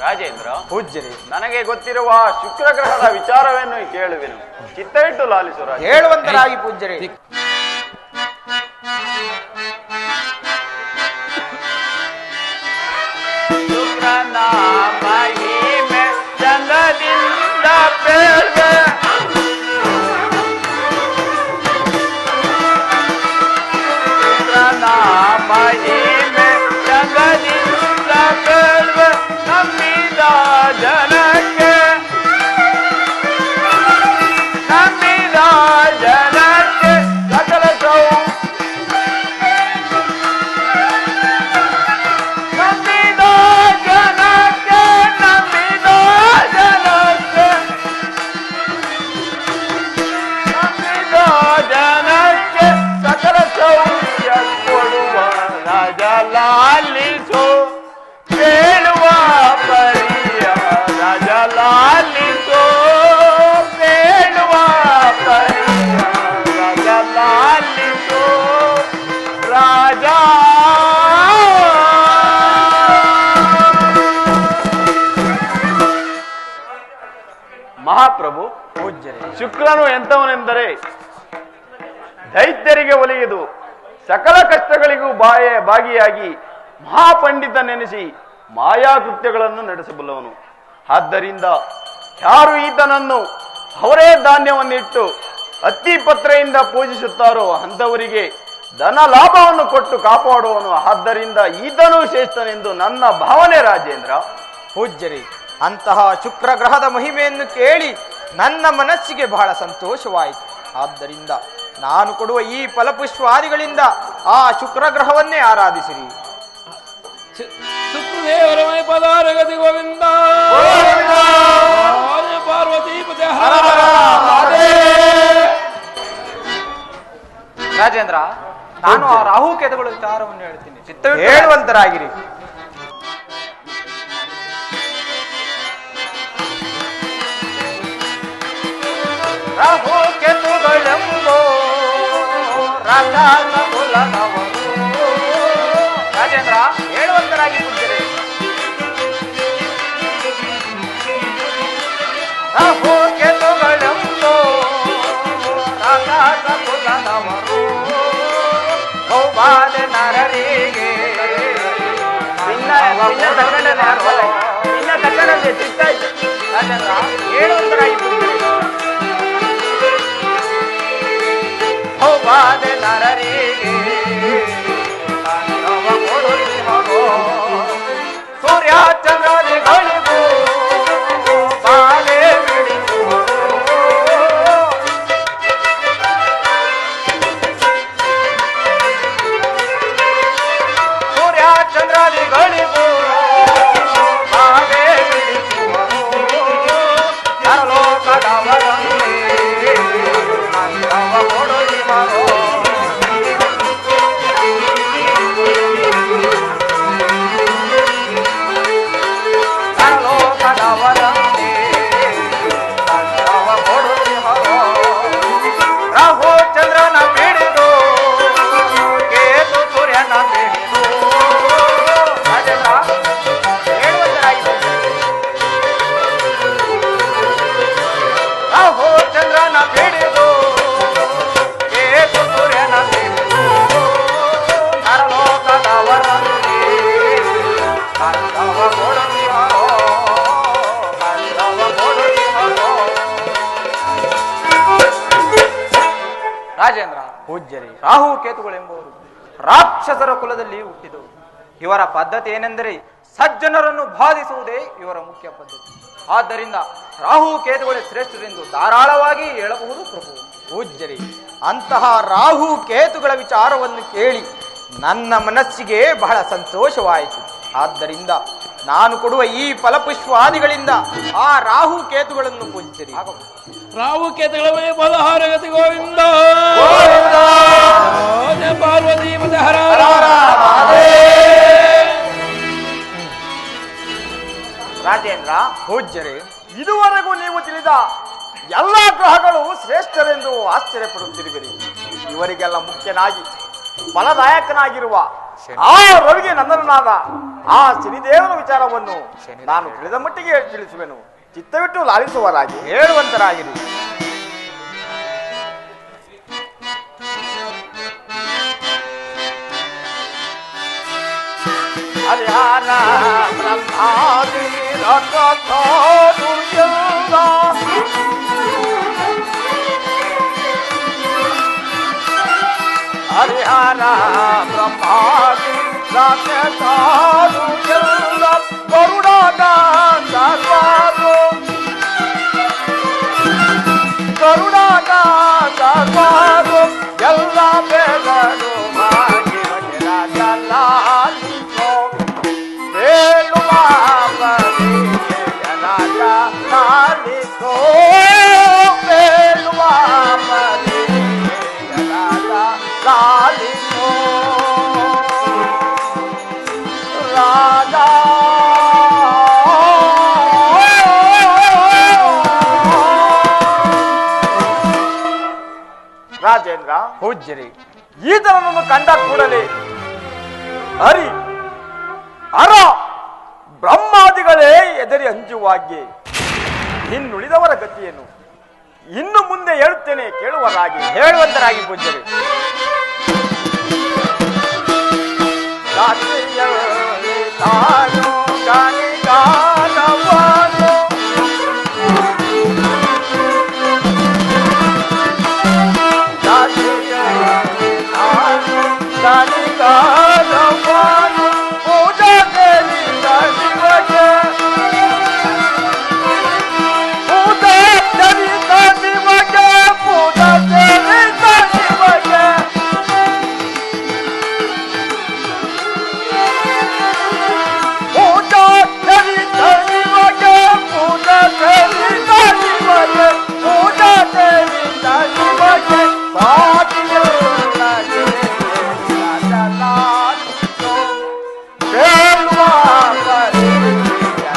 ರಾಜೇಂದ್ರ, ಪೂಜ್ಯರೇ, ನನಗೆ ಗೊತ್ತಿರುವ ಶುಕ್ರ ಗ್ರಹದ ವಿಚಾರವನ್ನು ಕೇಳುವೆನು, ಚಿತ್ತವಿಟ್ಟು ಲಾಲಿಸು. ಹೇಳುವಂತರಾಗಿ ಪೂಜ್ಯರೇ. ಶುಕ್ರನ ಮಹಿಮೆ ಚಂದದಿಂದ ಬೇಳ್ವೆ, ಶುಕ್ರನ ಮಹಿಮೆ ಚಂದದಿಂದ ಬೇಳ್ವೆ, ನಂಬಿದ ಜನಕ್ಕೆ ಸಕಲ ಸೌಖ್ಯ ಕೊಡುವ ರಾಜ ಲಾಲಿಸು, ಕೇಳುವ ಪರಿಯ ರಾಜ ಲಾಲಿಸು, ಕೇಳುವ ಪರಿಯ ರಾಜ ಲಾಲಿಸು. ರಾಜ ಮಹಾಪ್ರಭು, ಪೂಜ್ಯರೇ, ಶುಕ್ರನು ಎಂತವನೆಂದರೆ ದೈತ್ಯರಿಗೆ ಒಲಿಯುವುದು, ಸಕಲ ಕಷ್ಟಗಳಿಗೂ ಭಾಗಿಯಾಗಿ ಮಹಾಪಂಡಿತನೆನಿಸಿ ಮಾಯಾಕೃತ್ಯಗಳನ್ನು ನಡೆಸಬಲ್ಲವನು. ಆದ್ದರಿಂದ ಯಾರು ಈತನನ್ನು ಅವರೇ ಧಾನ್ಯವನ್ನಿಟ್ಟು ಅತ್ತಿ ಪತ್ರೆಯಿಂದ ಪೂಜಿಸುತ್ತಾರೋ ಅಂಥವರಿಗೆ ಧನ ಲಾಭವನ್ನು ಕೊಟ್ಟು ಕಾಪಾಡುವನು. ಆದ್ದರಿಂದ ಈತನೂ ಶ್ರೇಷ್ಠನೆಂದು ನನ್ನ ಭಾವನೆ ರಾಜೇಂದ್ರ. ಪೂಜ್ಯರೇ, ಅಂತಹ ಶುಕ್ರ ಗ್ರಹದ ಮಹಿಮೆಯನ್ನು ಕೇಳಿ ನನ್ನ ಮನಸ್ಸಿಗೆ ಬಹಳ ಸಂತೋಷವಾಯಿತು. ಆದ್ದರಿಂದ ನಾನು ಕೊಡುವ ಈ ಫಲಪುಷ್ಪಾದಿಗಳಿಂದ ಆ ಶುಕ್ರ ಗ್ರಹವನ್ನೇ ಆರಾಧಿಸಿರಿ. ಸುತ್ತದೇವರ ಮೈ ಪದಾರಗತಿ ಗೋವಿಂದ, ಪಾರ್ವತಿ ರಾಜೇಂದ್ರ, ನಾನು ಆ ರಾಹು ಕೇತುಗಳ ವಿಚಾರವನ್ನು ಹೇಳ್ತೀನಿ, ಹೇಳುವಂತರಾಗಿರಿ. ರಾಹು ಕೇತುಗಳೆಂಬೋ ರಾಜಾನ ಕುಲದವರು. ರಾಜೇಂದ್ರ, ಹೇಳುವಂತರಾಗಿ ಪೂಜ್ಯರೇ. ರಾಹು ಕೇತುಗಳೆಂಬೋ ರಾಜಾನ ಕುಲದವರು, ಬಹುಬಾಧ ನರರಿಗೆ ರಾಜೇಂದ್ರ, ಹೇಳುವಂತರಾಗಿ ಪೂಜ್ಯರೇ. ಬಹುಬಾಧ ನರರಿಗೆ ಸೂರ್ಯ ಚಂದ್ರಗಳಿಗೂ ಬಾಲೆ ಸೂರ್ಯ ಚಂದ್ರಗಳಿಗೂ ಬಾಲೆ ಲೋಕದವರಲ್ಲಿ ರಾಹು ಚಂದ್ರನ ಬಿಡಿದು ಕೇತು ಸೂರ್ಯನ ಬಿಡಿದು. ರಾಹು ಚಂದ್ರನ ಬಿಡಿದು ಕೇತು ಸೂರ್ಯನ ಬಿಡಿದು, ನರಲೋಕದವರಲ್ಲಿ ಕಂದವ ಕೊಡುತ್ತಿಹರೋ, ಕಂದವ ಕೊಡುತ್ತಿಹರೋ. ರಾಜೇಂದ್ರ, ಪೂಜ್ಯರೇ, ರಾಹು ಕೇತುಗಳೆಂಬುವರು ರಾಕ್ಷಸರ ಕುಲದಲ್ಲಿ ಹುಟ್ಟಿದವು. ಇವರ ಪದ್ಧತಿ ಏನೆಂದರೆ ಸಜ್ಜನರನ್ನು ಬಾಧಿಸುವುದೇ ಇವರ ಮುಖ್ಯ ಪದ್ಧತಿ. ಆದ್ದರಿಂದ ರಾಹು ಕೇತುಗಳೇ ಶ್ರೇಷ್ಠರೆಂದು ಧಾರಾಳವಾಗಿ ಹೇಳಬಹುದು ಪ್ರಭು. ಪೂಜ್ಯರೇ, ಅಂತಹ ರಾಹು ಕೇತುಗಳ ವಿಚಾರವನ್ನು ಕೇಳಿ ನನ್ನ ಮನಸ್ಸಿಗೆ ಬಹಳ ಸಂತೋಷವಾಯಿತು. ಆದ್ದರಿಂದ ನಾನು ಕೊಡುವ ಈ ಫಲಪುಷ್ಪಾದಿಗಳಿಂದ ಆ ರಾಹು ಕೇತುಗಳನ್ನು ಪೂಜಿಸಿರಿ. ರಾಹು ಕೇತುಗಳ ಮೈ ಪದಾರಗತಿ ಗೋವಿಂದ, ಪಾರ್ವತಿ ರಾಜೇಂದ್ರ, ಪೂಜ್ಯರೇ, ಇದುವರೆಗೂ ನೀವು ತಿಳಿದ ಎಲ್ಲ ಗ್ರಹಗಳು ಶ್ರೇಷ್ಠರೆಂದು ಆಶ್ಚರ್ಯಪಡುತ್ತಿರುವಿರಿ. ಇವರಿಗೆಲ್ಲ ಮುಖ್ಯನಾಗಿ ಫಲದಾಯಕನಾಗಿರುವ ಆ ರವಿಗೆ ನಂದನನಾದ ಆ ಶನಿದೇವನ ವಿಚಾರವನ್ನು ನಾನು ತಿಳಿದ ಮಟ್ಟಿಗೆ ತಿಳಿಸುವೆನು. ಚಿತ್ತವಿಟ್ಟು ಲಾಲಿಸುವರಾಗಿ ಹೇಳುವಂತರಾಗಿರಿ. ಹರಿಹರ ಬ್ರಹ್ಮಾದಿ ಹರಿಹರ ಬ್ರಹ್ಮಾದಿ ರಾಕ್ಷಸಾರು ಎಲ್ಲ ಗರುಡನ ಸರ್ವಾರು ಗರುಡನ ಸರ್ವಾರು ಎಲ್ಲ ಬೇಗರು ಮಾಡಿ ರಾಜಲಾಲಿಸೋ ಬೇಳುವ ರಾಜ ಲಾಲಿಸೋ ಬೇಳುವ ರಾಜ ಲಾಲಿಸೋ ರಾಜ ರಾಜೇಂದ್ರ ಪೂಜ್ಯರಿ, ಈತನನ್ನು ಕಂಡ ಕೂಡಲೇ ಹರಿ ಅರ ಬ್ರಹ್ಮಾದಿಗಳೇ ಎದರಿ ಅಂಜುವಾಗೆ ಇನ್ನುಳಿದವರ ಗತಿಯನ್ನು ಇನ್ನು ಮುಂದೆ ಹೇಳುತ್ತೇನೆ, ಕೇಳುವರಾಗಿ. ಹೇಳುವಂತರಾಗಿ ಪೂಜ್ಯರಿ. ರಾತ್ರಿಯಲ್ಲಿ ತಾನು ಗಾನಿಗಾನವನು ರಾತ್ರಿಯಲ್ಲಿ ತಾನು ಗಾನಿಗಾನವನು ಪೂಜೆ ಸೇರಿದ ಶಿವಗೆ ಪೂಜೆ ಸೇರಿದ ಶಿವಗೆ ಪೂಜೆ ಸೇರಿದ ಶಿವಗೆ ಪೂಜಾ ಸೇರಿದ ಶಿವಗೆ ಪೂಜಾ ಸೇರಿದ ಶಿವಗೆ ಪೂಜಾ ಸೇರಿದ ಶಿವಗೆ ಸಾಟಿಯೊಳಗೆ ರಾಜಲಾಲಿಸೋ ಬೇಳುವ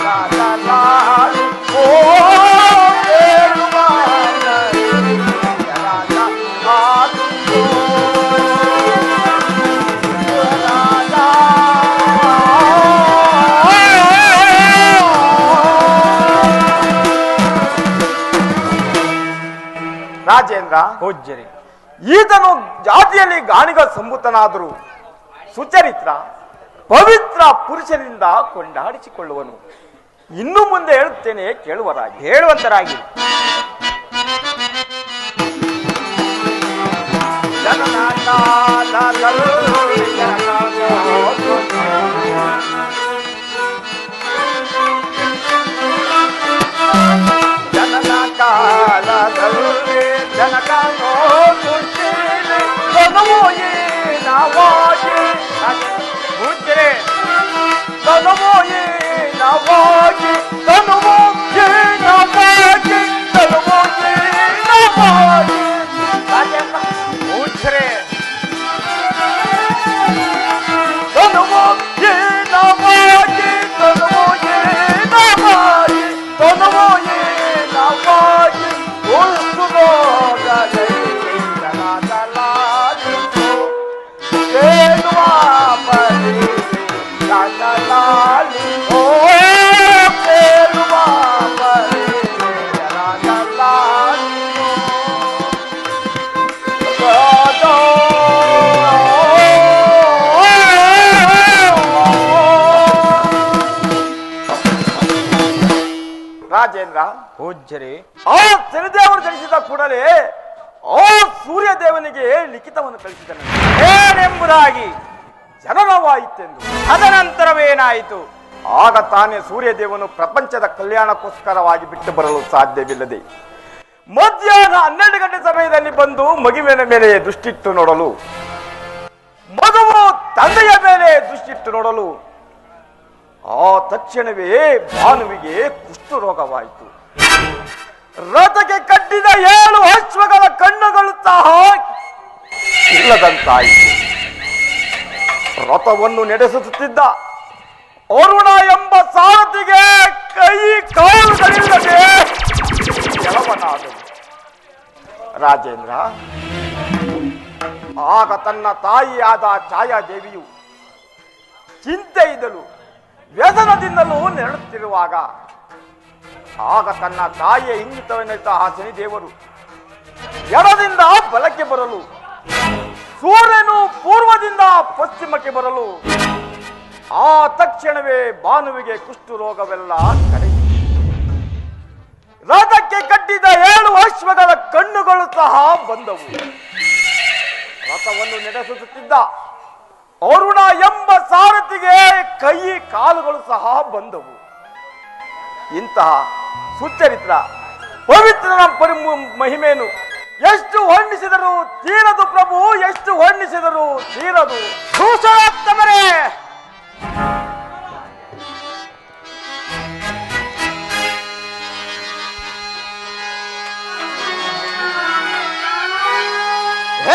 ರಾಜಲಾಲಿಸೋ ಬೇಳುವ ರಾಜಲಾಲಿಸೋ ರಾಜೇಂದ್ರ ಪೂಜ್ಯರಿ, ಈತನು ಜಾತಿಯಲ್ಲಿ ಗಾಣಿಗ ಸಂಭೂತನಾದರೂ ಸುಚರಿತ್ರ ಪವಿತ್ರ ಪುರುಷರಿಂದ ಕೊಂಡಾಡಿಸಿಕೊಳ್ಳುವನು. ಇನ್ನು ಮುಂದೆ ಹೇಳುತ್ತೇನೆ, ಕೇಳುವರಾಗಿ. ಹೇಳುವಂತರಾಗಿ. ಜನನ ಕಾಲದಲ್ಲಿ ಜನಕನೋ ಸೃಷ್ಟಿಲಿ ತನುವು ಏನವಾಗಿ ಪೂಜ್ಯರೇ, ತನುವು ಏನವಾಗಿ ತನುವು ಏನವಾಗಿ ತನುವು ಏನವಾಗಿ ಪೂಜ್ಯರೇ, ತನುವು ಏನವಾಗಿ ತನುವು ಏನವಾಗಿ ತನುವು ಏನವಾಗಿ ಉಳಿಸು ರೋಗಲಾಲಿಸು ಕೇಳುವ ಪರಿ ರಾಜಲಾಲಿಸೋ ಕೇಳುವ ಪರಿ ರಾಜಲಾಲಿಸೋ ರಾಜೇಂದ್ರ ಪೂಜ್ಯರೇ, ಆ ಶನಿದೇವರು ಜನಿಸಿದ ಕೂಡಲೇ ಆ ಸೂರ್ಯ ದೇವನಿಗೆ ಲಿಖಿತವನ್ನು ಕಳಿಸಿದನು. ಏನೆಂಬುದಾಗಿ ಜನನವಾಯಿತೆಂದು. ತದನಂತರವೇನಾಯಿತು? ಆಗ ತಾನೇ ಸೂರ್ಯ ದೇವನು ಪ್ರಪಂಚದ ಕಲ್ಯಾಣಕ್ಕೋಸ್ಕರವಾಗಿ ಬಿಟ್ಟು ಬರಲು ಸಾಧ್ಯವಿಲ್ಲದೆ ಮಧ್ಯಾಹ್ನ 12 ಗಂಟೆ ಸಮಯದಲ್ಲಿ ಬಂದು ಮಗುವಿನ ಮೇಲೆ ದೃಷ್ಟಿಟ್ಟು ನೋಡಲು, ಮಗುವು ತಂದೆಯ ಮೇಲೆ ದೃಷ್ಟಿಟ್ಟು ನೋಡಲು ಆ ತಕ್ಷಣವೇ ಭಾನುವಿಗೆ ಕುಷ್ಠರೋಗವಾಯಿತು. ರಥಕ್ಕೆ ಕಟ್ಟಿದ 7 ಅಶ್ವಗಳ ಕಣ್ಣುಗಳು ಸಹ ಇಲ್ಲದಂತಾಯಿತು. ರಥವನ್ನು ನಡೆಸುತ್ತಿದ್ದ ಅರುಣ ಎಂಬ ಸಾರಥಿಗೆ ಕೈ ಕಾಲುಗಳಿಲ್ಲದೆ ಕೆಲವನಾದನು. ರಾಜೇಂದ್ರ ಆಗ ತನ್ನ ತಾಯಿಯಾದ ಛಾಯಾದೇವಿಯು ಚಿಂತೆಯಿಂದಲೂ ವ್ಯಸನದಿಂದಲೂ ನೆರಳುತ್ತಿರುವಾಗ ಆಗ ತನ್ನ ತಾಯಿಯ ಇಂಗಿತವನ್ನಿಟ್ಟ ಆ ಶನಿದೇವರು ಎಡದಿಂದ ಬಲಕ್ಕೆ ಬರಲು, ಸೂರ್ಯನು ಪೂರ್ವದಿಂದ ಪಶ್ಚಿಮಕ್ಕೆ ಬರಲು, ಆ ತಕ್ಷಣವೇ ಭಾನುವಿಗೆ ಕುಷ್ಠು ರೋಗವೆಲ್ಲ ಕಡಿಮೆ. ರಥಕ್ಕೆ ಕಟ್ಟಿದ 7 ಅಶ್ವಗಳ ಕಣ್ಣುಗಳು ಸಹ ಬಂದವು. ರಥವನ್ನು ನಡೆಸುತ್ತಿದ್ದ ಅರುಣ ಎಂಬ ಸಾರಥಿಗೆ ಕೈ ಕಾಲುಗಳು ಸಹ ಬಂದವು. ಇಂತಹ ಸುಚರಿತ್ರ ಪವಿತ್ರನ ಮಹಿಮೆಯನ್ನು ಎಷ್ಟು ವರ್ಣಿಸಿದರು ತೀರದು ಪ್ರಭು, ಎಷ್ಟು ವರ್ಣಿಸಿದರು ತೀರದು. ಭೂಷಣೋತ್ತಮರೇ,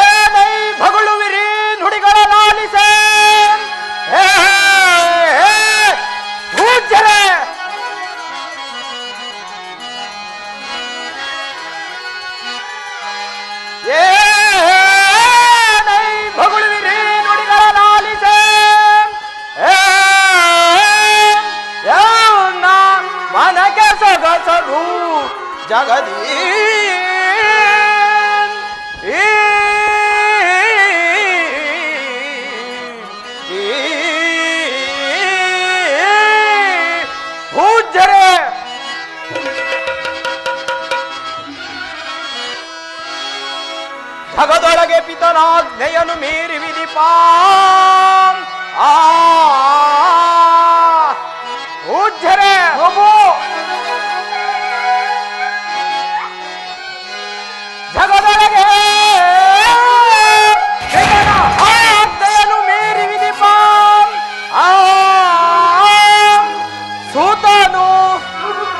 ಏನೈ ಭಗಳುವಿರಿ ನುಡಿಗಳ ಲಾಲಿಸೆ, ಪೂಜ್ಯರೇ, ಏನೈ ಭಗಳುವಿರಿ ನುಡಿಗಳ ಲಾಲಿಸೆ, ಮನಗೆ ಸೊಗಸದು ಜಗದೀ ಪೂಜ್ಯರೇ, ಜಗದೊಳಗೆ ಪಿತನಾಜ್ಞೆಯನ್ನು ಮೀರಿ ವಿಧಿಪ ಪೂಜ್ಯರೇ, ಜಗದೊಳಗೆ ಆಜ್ಞೆಯನ್ನು ಮೀರಿ ವಿಧಿಪ ಸೂತನು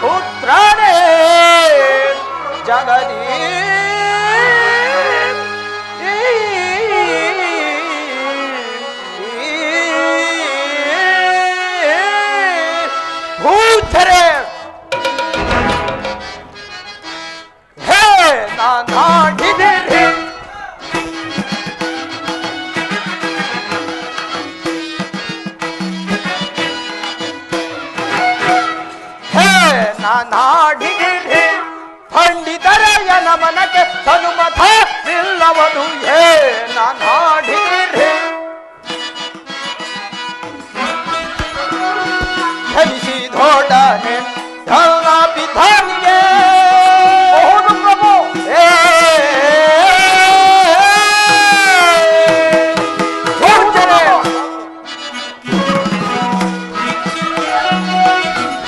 ಪುತ್ರನೇ ಜಗದೀ ಭೂಧರೆ, ಹೇ ನಾಡಿದಿರಿ ನಾಡಿದಿರಿ ಪಂಡಿತರೆಯ ನಮನಕ್ಕೆ ಸನುಮತ ನಿಲ್ಲವನು. ಹೇ ನಾಡಿದಿರಿ ಧರಿಸಿದೊಡನೆ ಧನ ಪಿತಾನಿಗೆ ಹೌದು ಪ್ರಭು.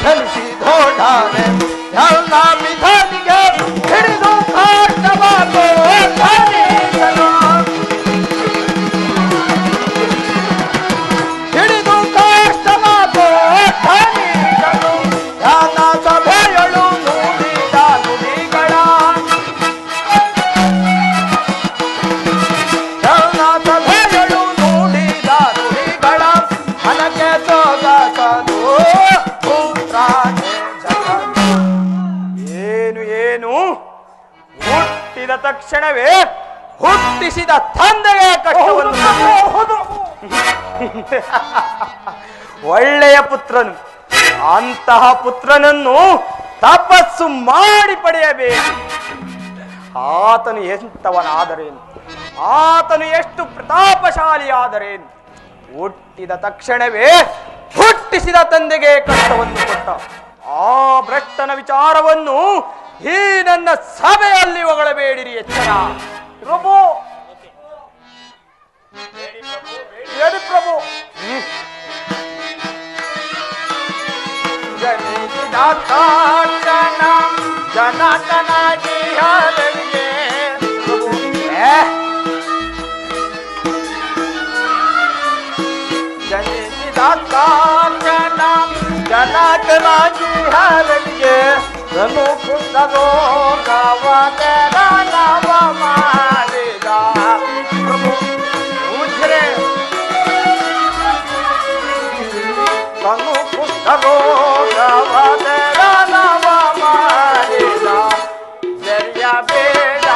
ಧರಿಸಿದೊಡನೆ ಧನ ಪಿತಾನಿಗೆ ಹಿಡಿದು ಕಾಟವಾಗೋ ಧನಿಸನು, ಹಿಡಿದು ಕಾಷ್ಟವಾಗೋ ಧನಿಸನು. ಧ್ಯಾನ ಸಭೆಯಳು ನುಡಿದ ನುಡಿಗಳ, ಧ್ಯಾನ ಸಭೆಯಳು ನುಡಿದ ನುಡಿಗಳ ಮನಕ್ಕೆ ಸೊಗಸದು ಪುತ್ರನೇ ಜಗದು. ಏನು ಏನು ಹುಟ್ಟಿದ ತಕ್ಷಣವೇ ಹುಟ್ಟಿಸಿದ ತಂದೆಯ ಕಷ್ಟವನ್ನು ಒಳ್ಳೆಯ ಪುತ್ರನು, ಅಂತಹ ಪುತ್ರನನ್ನು ತಪಸ್ಸು ಮಾಡಿ ಪಡೆಯಬೇಕು. ಆತನು ಎಂತವನಾದರೇನು, ಆತನು ಎಷ್ಟು ಪ್ರತಾಪಶಾಲಿಯಾದರೇನು. ಹುಟ್ಟಿದ ತಕ್ಷಣವೇ ಹುಟ್ಟಿಸಿದ ತಂದೆಗೆ ಕಷ್ಟವನ್ನು ಕೊಟ್ಟ ಆ ಭ್ರಷ್ಟನ ವಿಚಾರವನ್ನು ಈ ನನ್ನ ಸಭೆಯಲ್ಲಿ ಹೊಗಳಬೇಡಿರಿ. ಎಚ್ಚರ ಪ್ರಭು, ಹೇಳಿ ಪ್ರಭು. ಜನಿಸಿದ ಕಾಂಚನ ಜನಾರ್ದನಾಗಿ ಹರಡಿಗೆ ಜನಿಸಿದ ಕಾಂಚನ ಜನಾರ್ದನಾಗಿ ಹರಡಿಗೆ ಧನು ಕುಂದರೋ ಗವದರ ನವ ಮಾಡಿದ ಪ್ರಭು. ಪೂಜ್ಯರೇ, ಧನು ಕುಂದರೋ ಗವದರ ನವ ಮಾಡಿದ ಜರಿಯ ಬೇಡ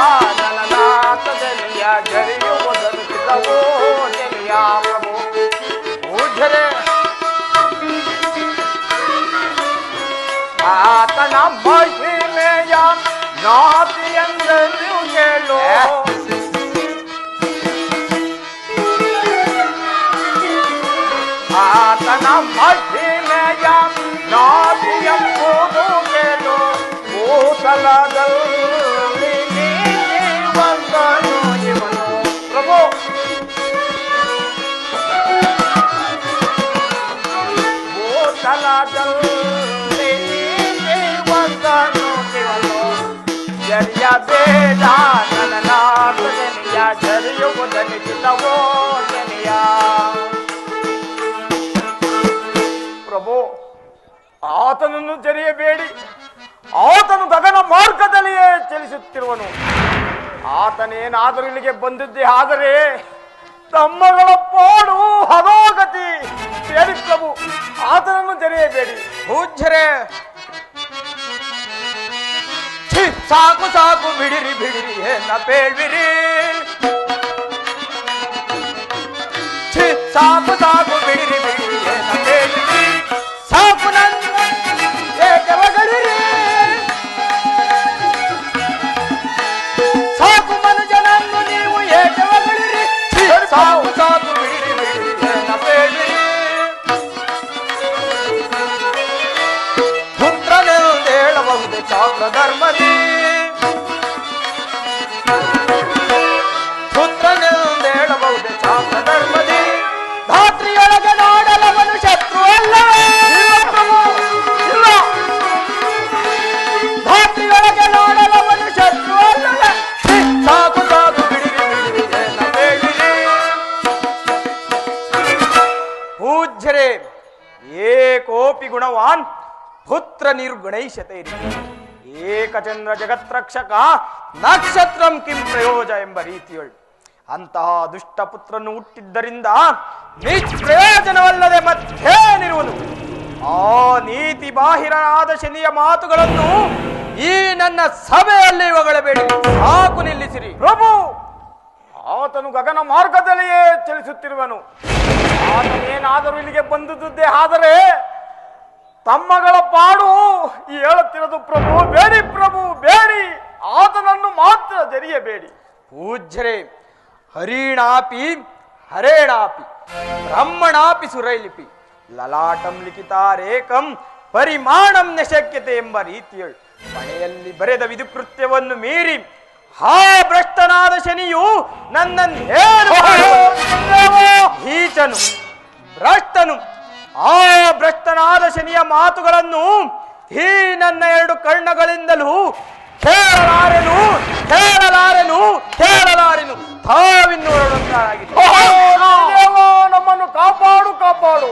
ನನನಾಥ ಜರಿಯ ಜರಿಯುವುದನ್ನು ಸಿದ್ಧವೋ ಜರಿಯ ಪ್ರಭು. ಪೂಜ್ಯರೇ, ಮಹಿಮೆಯ ನಾತಿ ಎಂದೆಂದು ಕೇಳು. ಆತನ ಮಹಿಮೆಯ ನಾತಿ ಎಂಬುದು ಕೇಳು. ಭೂತಲದಲ್ಲಿ ಬಂದನು ಇವನು. ಪ್ರಭು ಭೂತಲದಲ್ಲಿ ಬಂದನು ಇವನು. ಜರಿಯ ಬೇಡ ನನ್ನ ನಾಥನಿಯ, ಜರಿಯುವುದನಿಗಿಲ್ಲವೋ ಜನಿಯ. ಪ್ರಭು ಆತನನ್ನು ಜರಿಯಬೇಡಿ, ಆತನು ಗಗನ ಮಾರ್ಗದಲ್ಲಿಯೇ ಚಲಿಸುತ್ತಿರುವನು. ಆತನೇನಾದರೂ ಇಲ್ಲಿಗೆ ಬಂದಿದ್ದೇ ಆದರೆ ತಮ್ಮಗಳ ಪಾಡು ಹದೋಗತಿ. ಬೇಡಿ ಪ್ರಭು, ಆತನನ್ನು ಜರಿಯಬೇಡಿ. ಪೂಜ್ಯರೇ, ಸಾಕು ಸಾಕು ಬಿಡಿರಿ ಬಿಡಿರಿ ಎನ್ನ ಬೇಳ್ವಿರಿ. ಸಾಕು ಸಾಕು ಬಿಡಿರಿ ಬಿಡಿರಿ ಎನ್ನ ಬೇಳ್ವಿರಿ. ಸಾಕು ನನ್ನ ಏಕೆ ಹೊಗಳಿರಿ. ಸಾಕು ಮನುಜನನ್ನು ನೀವು ಏಕೆ ಹೊಗಳಿರಿ. ಸಾಕು ಸಾಕು ಬಿಡಿರಿ ಬಿಡಿರಿ ಎನ್ನ ಬೇಳ್ವಿರಿ. ಪುತ್ರನೆಂದು ಹೇಳಬಹುದು ಚಾಕ್ರ ಧರ್ಮದಿ. ಪುತ್ರನೆಂದು ಹೇಳಬಹುದು ಚಾಕ್ರ ಧರ್ಮದಿ. ಧಾತ್ರಿಯೊಳಗೆ ನೋಡಲವನು ಶತ್ರು ಅಲ್ಲವೇ. ಧಾತ್ರಿಯೊಳಗೆ ನೋಡಲವನು ಶತ್ರು ಅಲ್ಲವೇ. ಸಾಕು ಸಾಕು ಬಿಡಿರಿ ಬಿಡಿರಿ ಎನ್ನ ಬೇಡಿರಿ. ಪೂಜ್ಯರೇ, ಏಕೋಪಿ ಗುಣವಾನ್ ಪುತ್ರ ನಿರ್ಗುಣೈಷ್ಯತೆ. ಏಕಚಂದ್ರ ಜಗತ್ರಕ್ಷಕ ನಕ್ಷತ್ರಂ ಕಿಂ ಪ್ರಯೋಜ ಎಂಬ ರೀತಿಯೊಳು ಅಂತಹ ದುಷ್ಟ ಪುತ್ರನು ಹುಟ್ಟಿದ್ದರಿಂದ ನಿಷ್ಪ್ರಯೋಜನವಲ್ಲದೆ ಮತ್ತೇನಿರುವುದು. ಆ ನೀತಿ ಬಾಹಿರನಾದ ಶನಿಯ ಮಾತುಗಳನ್ನು ಈ ನನ್ನ ಸಭೆಯಲ್ಲಿ ಹೊಗಳಬೇಡಿ. ಸಾಕು ನಿಲ್ಲಿಸಿರಿ. ಪ್ರಭು ಆತನು ಗಗನ ಮಾರ್ಗದಲ್ಲಿಯೇ ಚಲಿಸುತ್ತಿರುವನು. ಆತನೇನಾದರೂ ಇಲ್ಲಿಗೆ ಬಂದುದೇ ಆದರೆ ತಮ್ಮಗಳ ಪಾಡು ಹೇಳುತ್ತಿರೋದು. ಪ್ರಭು ಬೇಡಿ, ಪ್ರಭು ಬೇಡಿ, ಆತನನ್ನು ಮಾತ್ರ ಜರಿಯಬೇಡಿ. ಪೂಜ್ಯರೇ, ಹರಿಣಾಪಿ ಹರೇಣಾಪಿ ಬ್ರಹ್ಮಣಾಪಿ ಸುರೈಲಿಪಿ ಲಲಾಟಂ ಲಿಖಿತಾರೇಕಂ ಪರಿಮಾಣಂ ನಶಕ್ಯತೆ ಎಂಬ ರೀತಿಯಳು ಮನೆಯಲ್ಲಿ ಬರೆದ ವಿಧಿಕೃತ್ಯವನ್ನು ಮೀರಿ ಹಾ ಭ್ರಷ್ಟನಾದ ಶನಿಯು ನನ್ನನ್ನೇನು ಈಚನು ಭ್ರಷ್ಟನು. ಆ ಭ್ರಷ್ಟನಾದ ಶನಿಯ ಮಾತುಗಳನ್ನು ಈ ನನ್ನ ಎರಡು ಕಣ್ಣುಗಳಿಂದಲೂ ಕೇಳಲಾರೆನು ಕೇಳಲಾರೆನು ಕೇಳಲಾರೆನು. ತಾವಿನ್ನೋರೊಂದಾಗಿದೆ. ನಮ್ಮನ್ನು ಕಾಪಾಡು ಕಾಪಾಡು.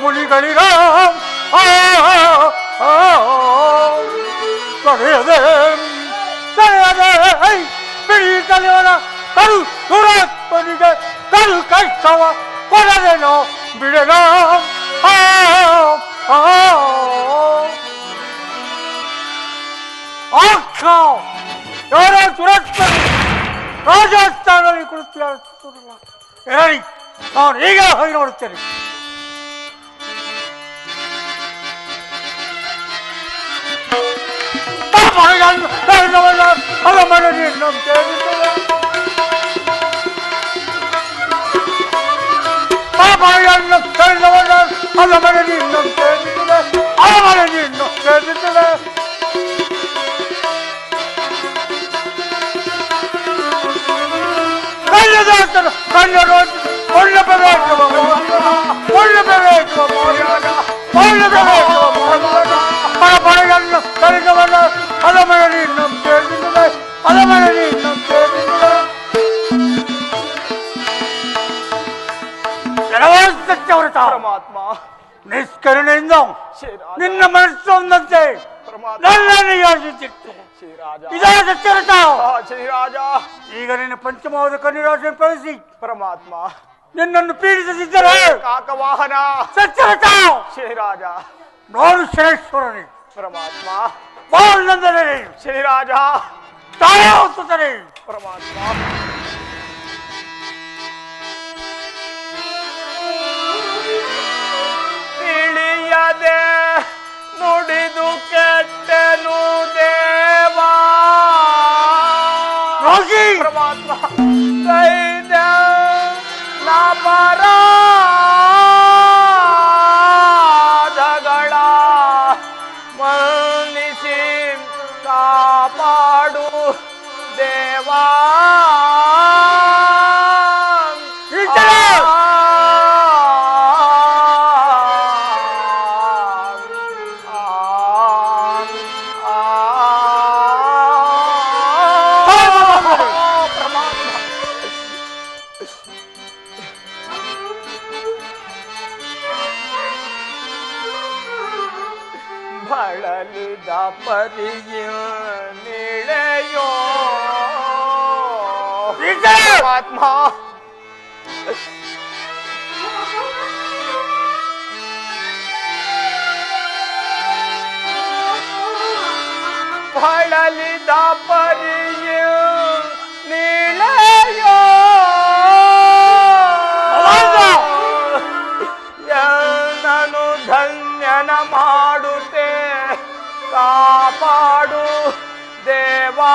ಮುನಿಗಳಿಗ ಕರೆಯದೆ ಕರೆಯದೆ ಬಿಡಿಸಲಿವನ ಕರು ಸುರಪ್ಪನಿಗೆ ಕರು ಕಷ್ಟವ ಕೊಡದೇನೋ ಬಿಡದ ಯಾರ ಸುರಪ್ಪನಿ ರಾಜಸ್ಥಾನದಲ್ಲಿ ಕುಳಿತಿಲ್ಲ. ಹೇಳಿ, ನಾನು ಈಗ ಹೋಗಿ ನೋಡುತ್ತೇನೆ. ಅದ ಮನೆ ನಂಬಿಕೆ ಅದ ಮನೆ ನಂಬಿಕೆ ಅದ ಮನೆ ನಂಬಿಕೆ ಕನ್ನಡ ಒಳ್ಳೆ ಬೆಲೆ ಒಳ್ಳೆ ಬೆಲೆ ಒಳ್ಳೆ ಬೆಲೆ ಪಡೆಯನ್ನು ಕಲಿತವಲ್ಲ ಅದ ಮನೆ ನಂಬಿಕೆ ಅದ ಮನೆ ನಂಬಿಕೆ ಪರಮಾತ್ಮ ನಿಷ್ಕರುಣೆಯಿಂದ ನಿನ್ನ ಈಗ ನಿನ್ನ ಪಂಚಮವಾದ ಕನ್ನಿರಾಶಿ ಕಳಿಸಿ ಪರಮಾತ್ಮ ನಿನ್ನನ್ನು ಪೀಡಿಸದಿದ್ದರೆ ಕಾಕವಾಹನ ಸತ್ಯರಥ ಶ್ರೀರಾಜ ನಾನು ಶನೇಶ್ವರನೇ ಪರಮಾತ್ಮ ಬಾಳಂದನೇ ಶ್ರೀರಾಜ ತಾನೇ ಹೊತ್ತುತ್ತದೆ ಪರಮಾತ್ಮ ತಿಳಿಯದೆ ನುಡಿದು ಕೆಟ್ಟನು ದೇವಾ ಪರಮಾತ್ಮ ದೈತ್ಯ ನಾಪರಾಧಗಳ ಮನ್ನಿಸಿ ಕಾಪಾಡು ದೇವಾ ಬಳಲಿದ ಪರಿಯ ನಿಳೆಯೋ ಪರಮಾತ್ಮ ಬಳಲಿದ ಪರಿಯ ನಿಳೆಯೋ ನಾನು ಧನ್ಯನ ಮಾಡುತ್ತೆ ಕಾಪಾಡು ದೇವಾ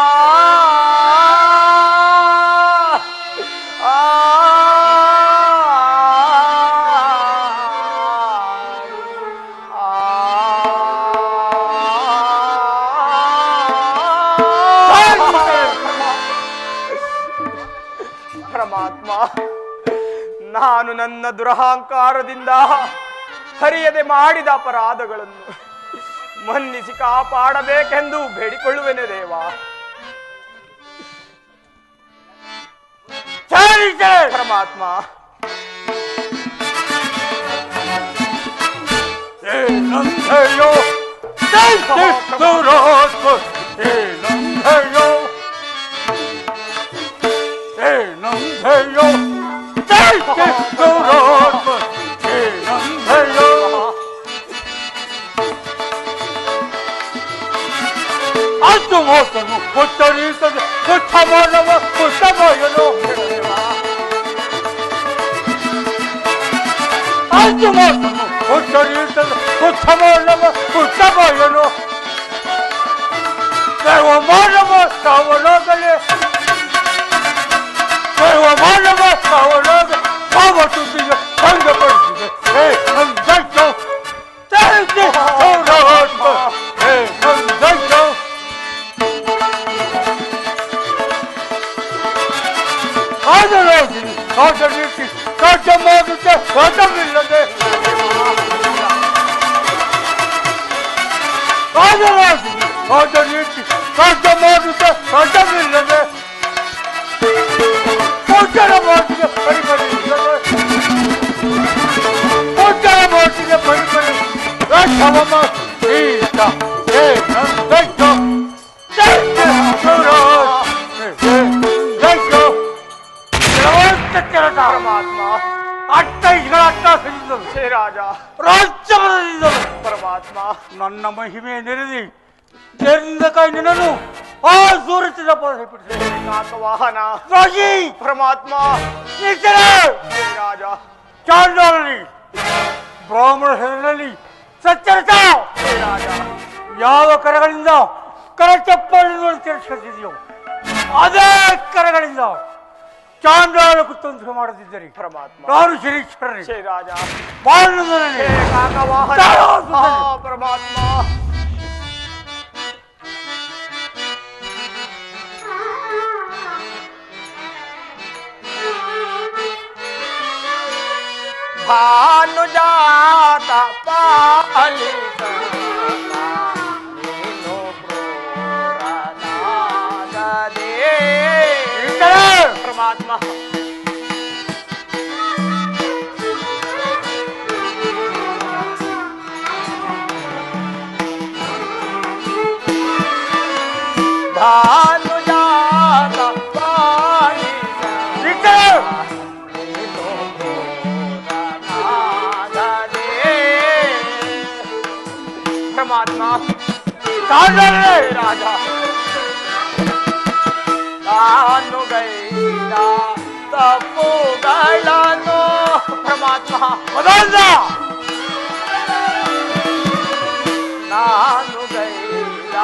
ಪರಮಾತ್ಮ ನಾನು ನನ್ನ ದುರಹಂಕಾರದಿಂದ ಹರಿಯದೆ ಮಾಡಿದ ಅಪರಾಧಗಳನ್ನು ಮನ್ನಿಸಿ ಕಾಪಾಡಬೇಕೆಂದು ಬೇಡಿಕೊಳ್ಳುವೆನೆ ದೇವಾ ಪರಮಾತ್ಮ ಏನಂದೆಯೋ ಏನಂದೆಯೋ ಏನಂದೆಯೋ ಏನಂದೆಯೋ ಅದು ಮೋಸನು ಉತ್ತರಿಸದೆ ಉತ್ತಮನವ ಉತ್ತಮಯನು ಅದು ಮೋಸನು ಉತ್ತರಿಸದೆ ಉತ್ತಮನವ ಉತ್ತಮಯನು ದೇವ ಮಾನವ ಸಾವನಾಗಲೇ ದೇವ ಮಾನವ ಸಾವನಾಗ ಪಾವ ತುಂಬಿದ ಭಂಗಪಡಿಸಿದೆ ಹೇ ನಂದಯ್ಯ ತೆರೆದು ಸೌರಾತ್ಮ ಹೇ ನಂದಯ್ಯ ಆದರಾಗಿ ಆದರಿಸಿ ರಾಜ್ಯ ಮಾಡುತ್ತೆ ವಾದವಿಲ್ಲದೆ ಆದರಾಗಿ ಆದರಿಸಿ ರಾಜ್ಯ ಮಾಡುತ್ತೆ ವಾದವಿಲ್ಲದೆ ಪೂಜರ ಮಾತಿಗೆ ಪರಿಗಣಿಸಿದರೆ ಪೂಜರ ಮಾತಿಗೆ ಪರಿಗಣಿಸಿ ರಾಷ್ಟ್ರವಮ್ಮ ಈತ ಹೇ ನಂದಯ್ಯ ಪರಮಾತ್ಮ ಅಟ್ಟೈಗಳ ಅಟ್ಟ ಸರಿದರು ಶ್ರೀರಾಜ ರಾಜ್ಯ ಬರದಿದ್ದರು ಪರಮಾತ್ಮ ನನ್ನ ಮಹಿಮೆ ನೆರೆದಿ ದೇರಿಂದ ಕೈ ನಿನ್ನನ್ನು ಆ ಸೂರಚಿದ ವಾಹನ ಪರಮಾತ್ಮ ಶ್ರೀರಾಜ ಚಾಂಡಾಲನಿ ಬ್ರಾಹ್ಮಣ ಹೆಸರಿನಲ್ಲಿ ಸತ್ಯರಥ ಶ್ರೀರಾಜ ಯಾವ ಕರಗಳಿಂದ ಕರ ಚಪ್ಪಲಿನ ತಿರಸ್ಕರಿಸಿದೆಯೋ ಅದೇ ಕರಗಳಿಂದ ಚಾಂಡಾಲ ಕುತ್ತಂತ್ರ ಮಾಡುತ್ತಿದ್ದರೆ ಪರಮಾತ್ಮ ನಾನು ಶ್ರೀಶ್ವರನೇ ಶ್ರೀರಾಜ ಬಾಲನಂದನನೇ ಪರಮಾತ್ಮ ಭಾನುಜಾತ ಪಾಲಿತ ನೀನು ಕ್ರೂರನಾಗದೆ ಪರಮಾತ್ಮ ಭಾನುಜಾತ ರಾಜ ನಾನು ಗೈದ ತಪ್ಪುಗಳನ್ನು ಪರಮಾತ್ಮ ನಾನು ಗೈದ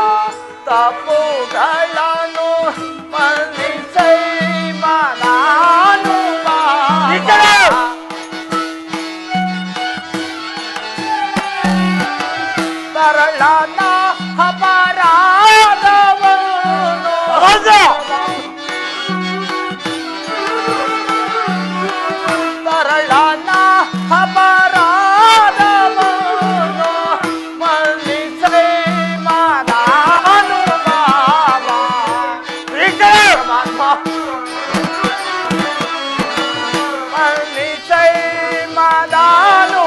ತಪ್ಪುಗಳನ್ನು ಮನ್ನಿಸೈ ನಾನು ತರಳನ ಅಪರಾಧವನ್ನು ತರಳನ ಅಪರಾಧವನ್ನು ಮನ್ನಿಸೈ ನಾನು ಪರಮಾತ್ಮ ಮನ್ನಿಸೈ ನಾನು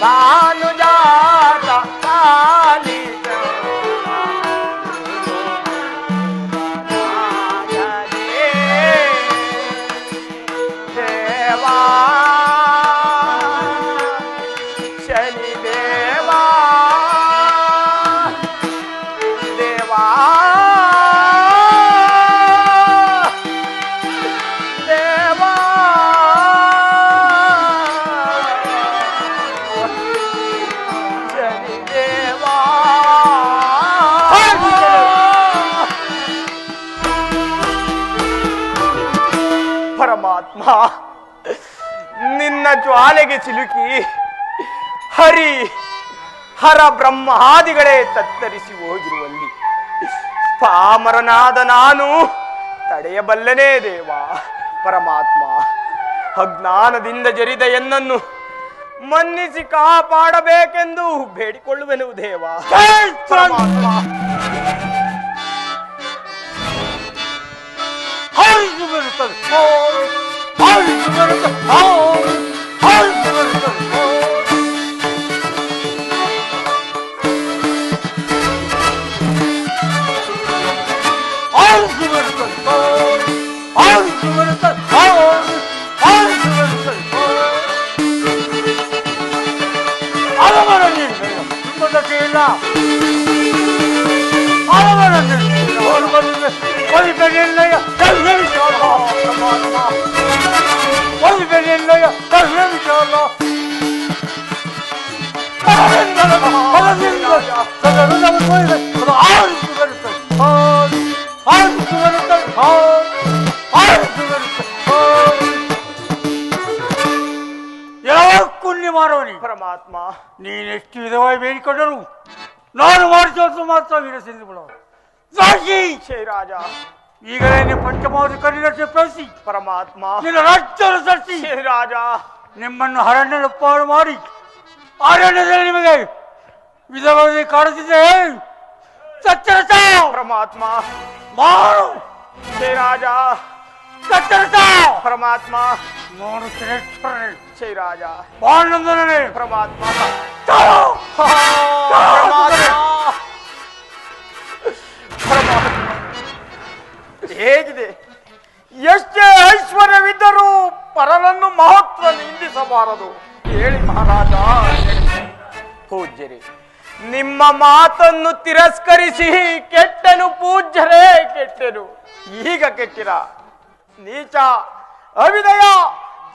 ಭಾನುಜಾತ ಪಾಲಿತ ದೇವಾ ಶನಿ ದೇವಾ ದೇವಾ ದೇವಾ ಶನಿ ದೇವಾ ಪರಮಾತ್ಮ ನಿನ್ನ ಜ್ವಾಲೆಗೆ ಸಿಲುಕಿ ಹರ ಬ್ರಹ್ಮಾದಿಗಳೇ ತತ್ತರಿಸಿ ಹೋಗಿರುವಲ್ಲಿ ಪಾಮರನಾದ ನಾನು ತಡೆಯಬಲ್ಲನೇ ದೇವ. ಪರಮಾತ್ಮ ಅಜ್ಞಾನದಿಂದ ಜರಿದ ಎನ್ನನ್ನು ಮನ್ನಿಸಿ ಕಾಪಾಡಬೇಕೆಂದು ಬೇಡಿಕೊಳ್ಳುವೆನು ದೇವ. ಪರಮಾತ್ಮ ಪರಮಾತ್ಮ ನೀನೆಷ್ಟು ವಿಧವಾಗಿ ಬೇಡಿಕೊಂಡರು ನಾನು ಮಾಡಿಸೋದು ಮಾತ್ರ ವೀರಸಿಂಧು ಬಿಡೋ ರಾಜ ಈಗಲೇ ನೀವು ಪಂಚಮಾವಧಿ ಕಣ್ಣಿನಷ್ಟೇ ಪ್ರವೇಶಿ ಪರಮಾತ್ಮ ನಿನ್ನ ರಾಜ್ಯವನ್ನು ಸರಿಸಿ ರಾಜ ನಿಮ್ಮನ್ನು ಅರಣ್ಯಪಾಡು ಮಾಡಿ ಅರಣ್ಯದಲ್ಲಿ ನಿಮಗೆ ವಿಧವಾಗಿ ಕಾಡುತ್ತಿದೆ. ಪರಮಾತ್ಮ ಮಾಡು ರಾಜ ಪರಮಾತ್ಮ ನೋಡು ರಾಜ ಬಾಣಂದನೇ ಪರಮಾತ್ಮ ಹೇಗಿದೆ? ಎಷ್ಟೇ ಐಶ್ವರ್ಯವಿದ್ದರೂ ಪರರನ್ನು ಮಹತ್ವ ನಿಂದಿಸಬಾರದು. ಹೇಳಿ ಮಹಾರಾಜ. ಪೂಜ್ಯರೇ, ನಿಮ್ಮ ಮಾತನ್ನು ತಿರಸ್ಕರಿಸಿ ಕೆಟ್ಟನು ಪೂಜ್ಯರೇ, ಕೆಟ್ಟೆನು. ಈಗ ಕೆಟ್ಟಿರ ನೀಚ ಅವಿದಯ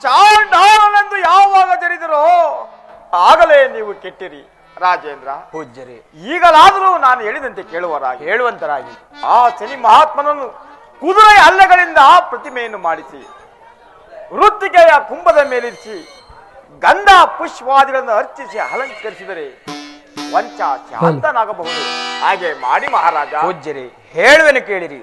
ಚಾಂಡಾಲನೆಂದು ಯಾವಾಗ ಜರಿದರೋ ಆಗಲೇ ನೀವು ಕೆಟ್ಟಿರಿ. ರಾಜೇಂದ್ರ ಪೂಜ್ಯರೇ, ಈಗಲಾದರೂ ನಾನು ಹೇಳಿದಂತೆ ಹೇಳುವಂತರಾಗಿ ಆ ಶನಿ ಮಹಾತ್ಮನನ್ನು ಕುದುರೆಯ ಹಲ್ಲೆಗಳಿಂದ ಪ್ರತಿಮೆಯನ್ನು ಮಾಡಿಸಿ ವೃತ್ತಿಕೆಯ ಕುಂಭದ ಮೇಲಿರಿಸಿ ಗಂಧ ಪುಷ್ಪಾದಿಗಳನ್ನು ಅರ್ಚಿಸಿ ಅಲಂಕರಿಸಿದರೆ ವಂಚ ಶಾಂತನಾಗಬಹುದು. ಹಾಗೆ ಮಾಡಿ ಮಹಾರಾಜ. ಪೂಜ್ಯರೇ, ಹೇಳುವೆನು ಕೇಳಿರಿ.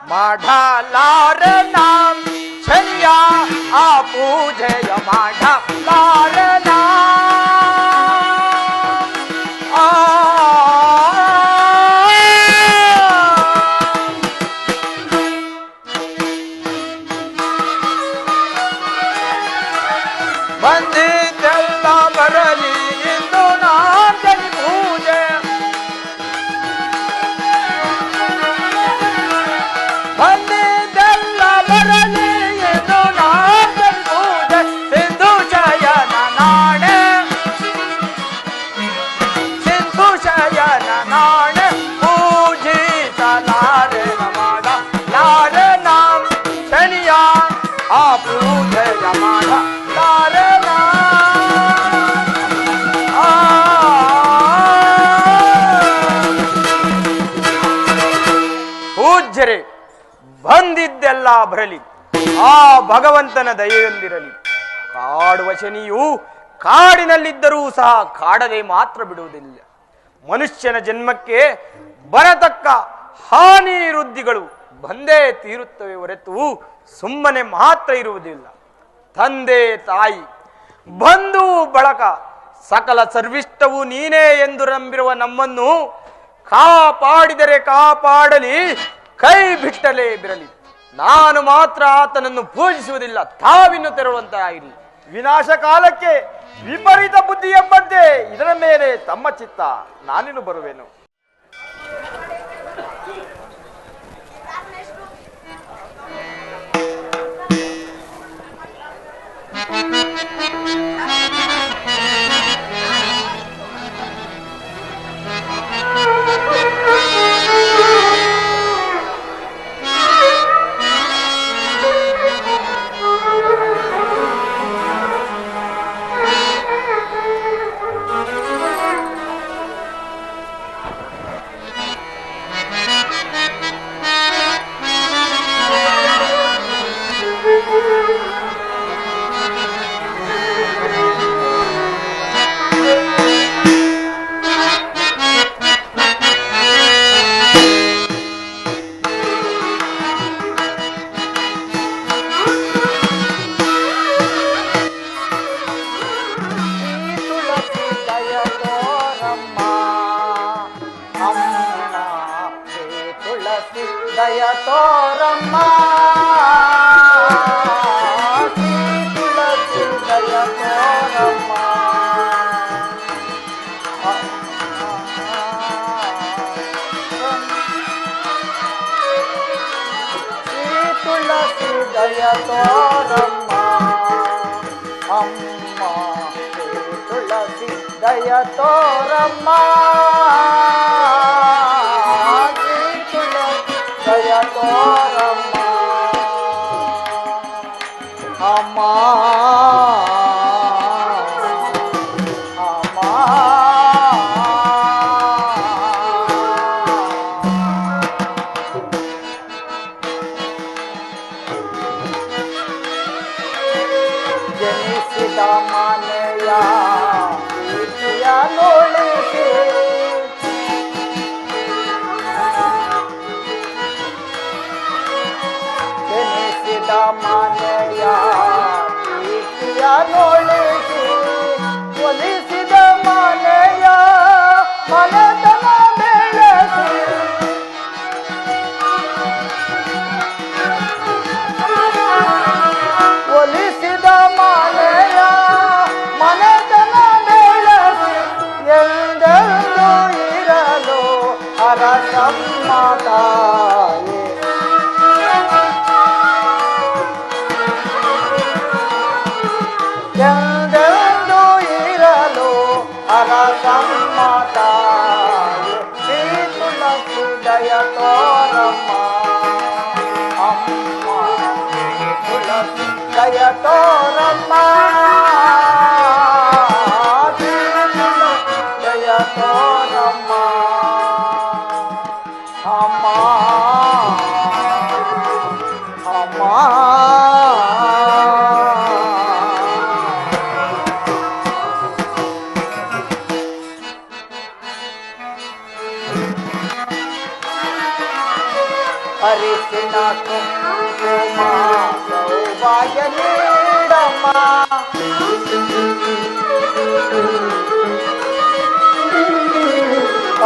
ಮಾಡಲಾರನ ಶನಿಯ ಆ ಪೂಜೆಯ ಮಾಡಲಾರನ ಬಂದಿದ್ದೆಲ್ಲ ಬರಲಿ ಇಂದು ನಾಗನಿ ಪೂಜೆ ಪೂಜೆಯ ಮಾಡಲಾರೆನ. ಪೂಜ್ಯರೇ, ಬಂದಿದ್ದೆಲ್ಲ ಬರಲಿ, ಆ ಭಗವಂತನ ದಯೆಯೊಂದಿರಲಿ. ಕಾಡುವ ಶನಿಯು ಕಾಡಿನಲ್ಲಿದ್ದರೂ ಸಹ ಕಾಡದೆ ಮಾತ್ರ ಬಿಡುವುದಿಲ್ಲ. ಮನುಷ್ಯನ ಜನ್ಮಕ್ಕೆ ಬರತಕ್ಕ ಹಾನಿ ವೃದ್ಧಿಗಳು ಬಂದೇ ತೀರುತ್ತವೆ ಹೊರತು ಸುಮ್ಮನೆ ಮಾತ್ರ ಇರುವುದಿಲ್ಲ. ತಂದೆ ತಾಯಿ ಬಂಧು ಬಳಕ ಸಕಲ ಸರ್ವಿಷ್ಟವು ನೀನೇ ಎಂದು ನಂಬಿರುವ ನಮ್ಮನ್ನು ಕಾಪಾಡಿದರೆ ಕಾಪಾಡಲಿ, ಕೈ ಬಿಟ್ಟಲೇ ಬಿರಲಿ. ನಾನು ಮಾತ್ರ ಆತನನ್ನು ಪೂಜಿಸುವುದಿಲ್ಲ, ತಾವಿನ್ನು ತೆರಳುವಂತಾಗಿರಲಿ. ವಿನಾಶ ಕಾಲಕ್ಕೆ ವಿಪರೀತ ಬುದ್ಧಿ ಎಂಬಂತೆ ಇದರ ಮೇಲೆ ತಮ್ಮ ಚಿತ್ತ. ನಾನಿನ್ನು ಬರುವೆನು. ದಯ ತೋರಮ್ಮ, ತುಳಸಿ ದಯ ತೋರಮ್ಮ. ತುಳಸಿ ದಯ ತೋರಮ್ಮ ಅಮ್ಮ, ತುಳಸಿ ದಯ ತೋರಮ್ಮ. ದಯ ತೋರಮ್ಮ ಅಮ್ಮ, ಅಮ್ಮ. ಜನಿಸಿದ ಮನೆಯ ಪ್ರೀತಿಯ ನೋಳಿಸಿ, ಜನಿಸಿದ ಮನೆಯ ಪ್ರೀತಿಯ ನೋಳಿಸಿ, ಒಲಿಸಿದ ಮನೆಯ ಮನೆತನ ಬೆಳೆಸಿ, ಒಲಿಸಿದ ಮನೆಯ ಮನೆತನ ಬೆಳೆಸಿ, ಎಂದೆಂದು ಇರಲು ಅರಸಮ್ಮ ತಾಯಿ. ಎಂದೆಂದು ಇರಲು ಅರಸಮ್ಮ ತಾಯಿ. ಶ್ರೀ ತುಳಸಿ ದಯ ತೋರಮ್ಮ ಅಮ್ಮ, ತುಳಸಿ ದಯ ತೋರಮ್ಮ. ದಯ ತೋರಮ್ಮ ಅಮ್ಮ, ಅಮ್ಮ. ಅರಿಶಿನ ಕುಂಕುಮ ಸೌಭಾಗ್ಯ ನೀಡಮ್ಮ,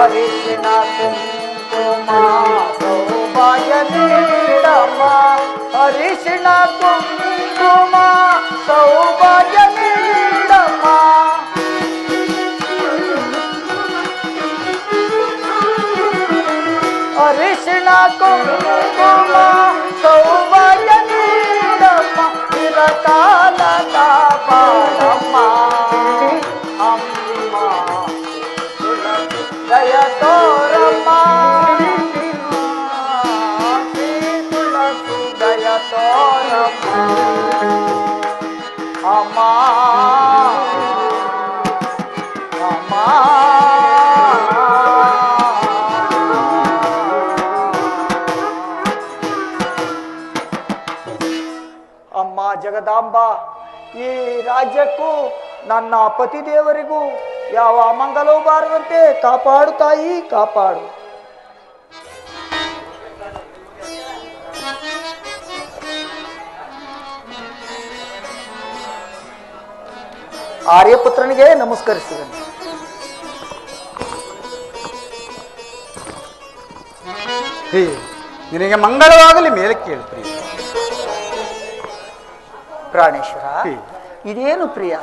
ಅರಿಶಿನ ಕುಂಕುಮ ಸೌಭಾಗ್ಯ ನೀಡಮ್ಮ, ಅರಿಶಿನ ಕುಂಕುಮ ಸೌಭಾಗ್ಯ ನೀಡಮ್ಮ. ಅರಿಶಿನ ಕುಂಕುಮ ಸೌಭಾಗ್ಯ ನೀಡಮ್ಮ, ಚಿರಕಾಲ ಕಾಪಾಡಮ್ಮ ಅಮ್ಮ, ತುಳಸಿ ದಯ ತೋರಮ್ಮ. ಶ್ರೀ ತುಳಸಿ ದಯ ತೋರಮ್ಮ ಅಮ್ಮ ಅಮ್ಮ ಅಮ್ಮ ಜಗದಾಂಬ, ಈ ರಾಜ್ಯಕ್ಕೂ ನನ್ನ ಪತಿದೇವರಿಗೂ ಯಾವ ಅಮಂಗಲವೂ ಬಾರದಂತೆ ಕಾಪಾಡು ತಾಯಿ, ಕಾಪಾಡು. ಆರ್ಯಪುತ್ರನಿಗೆ ನಮಸ್ಕರಿಸಿದನು. ನಿನಗೆ ಮಂಗಳವಾಗಲಿ ಮೇಲೆ ಕೇಳು ಪ್ರಿಯ. ಪ್ರಾಣೇಶ್ವರ, ಇದೇನು ಪ್ರಿಯ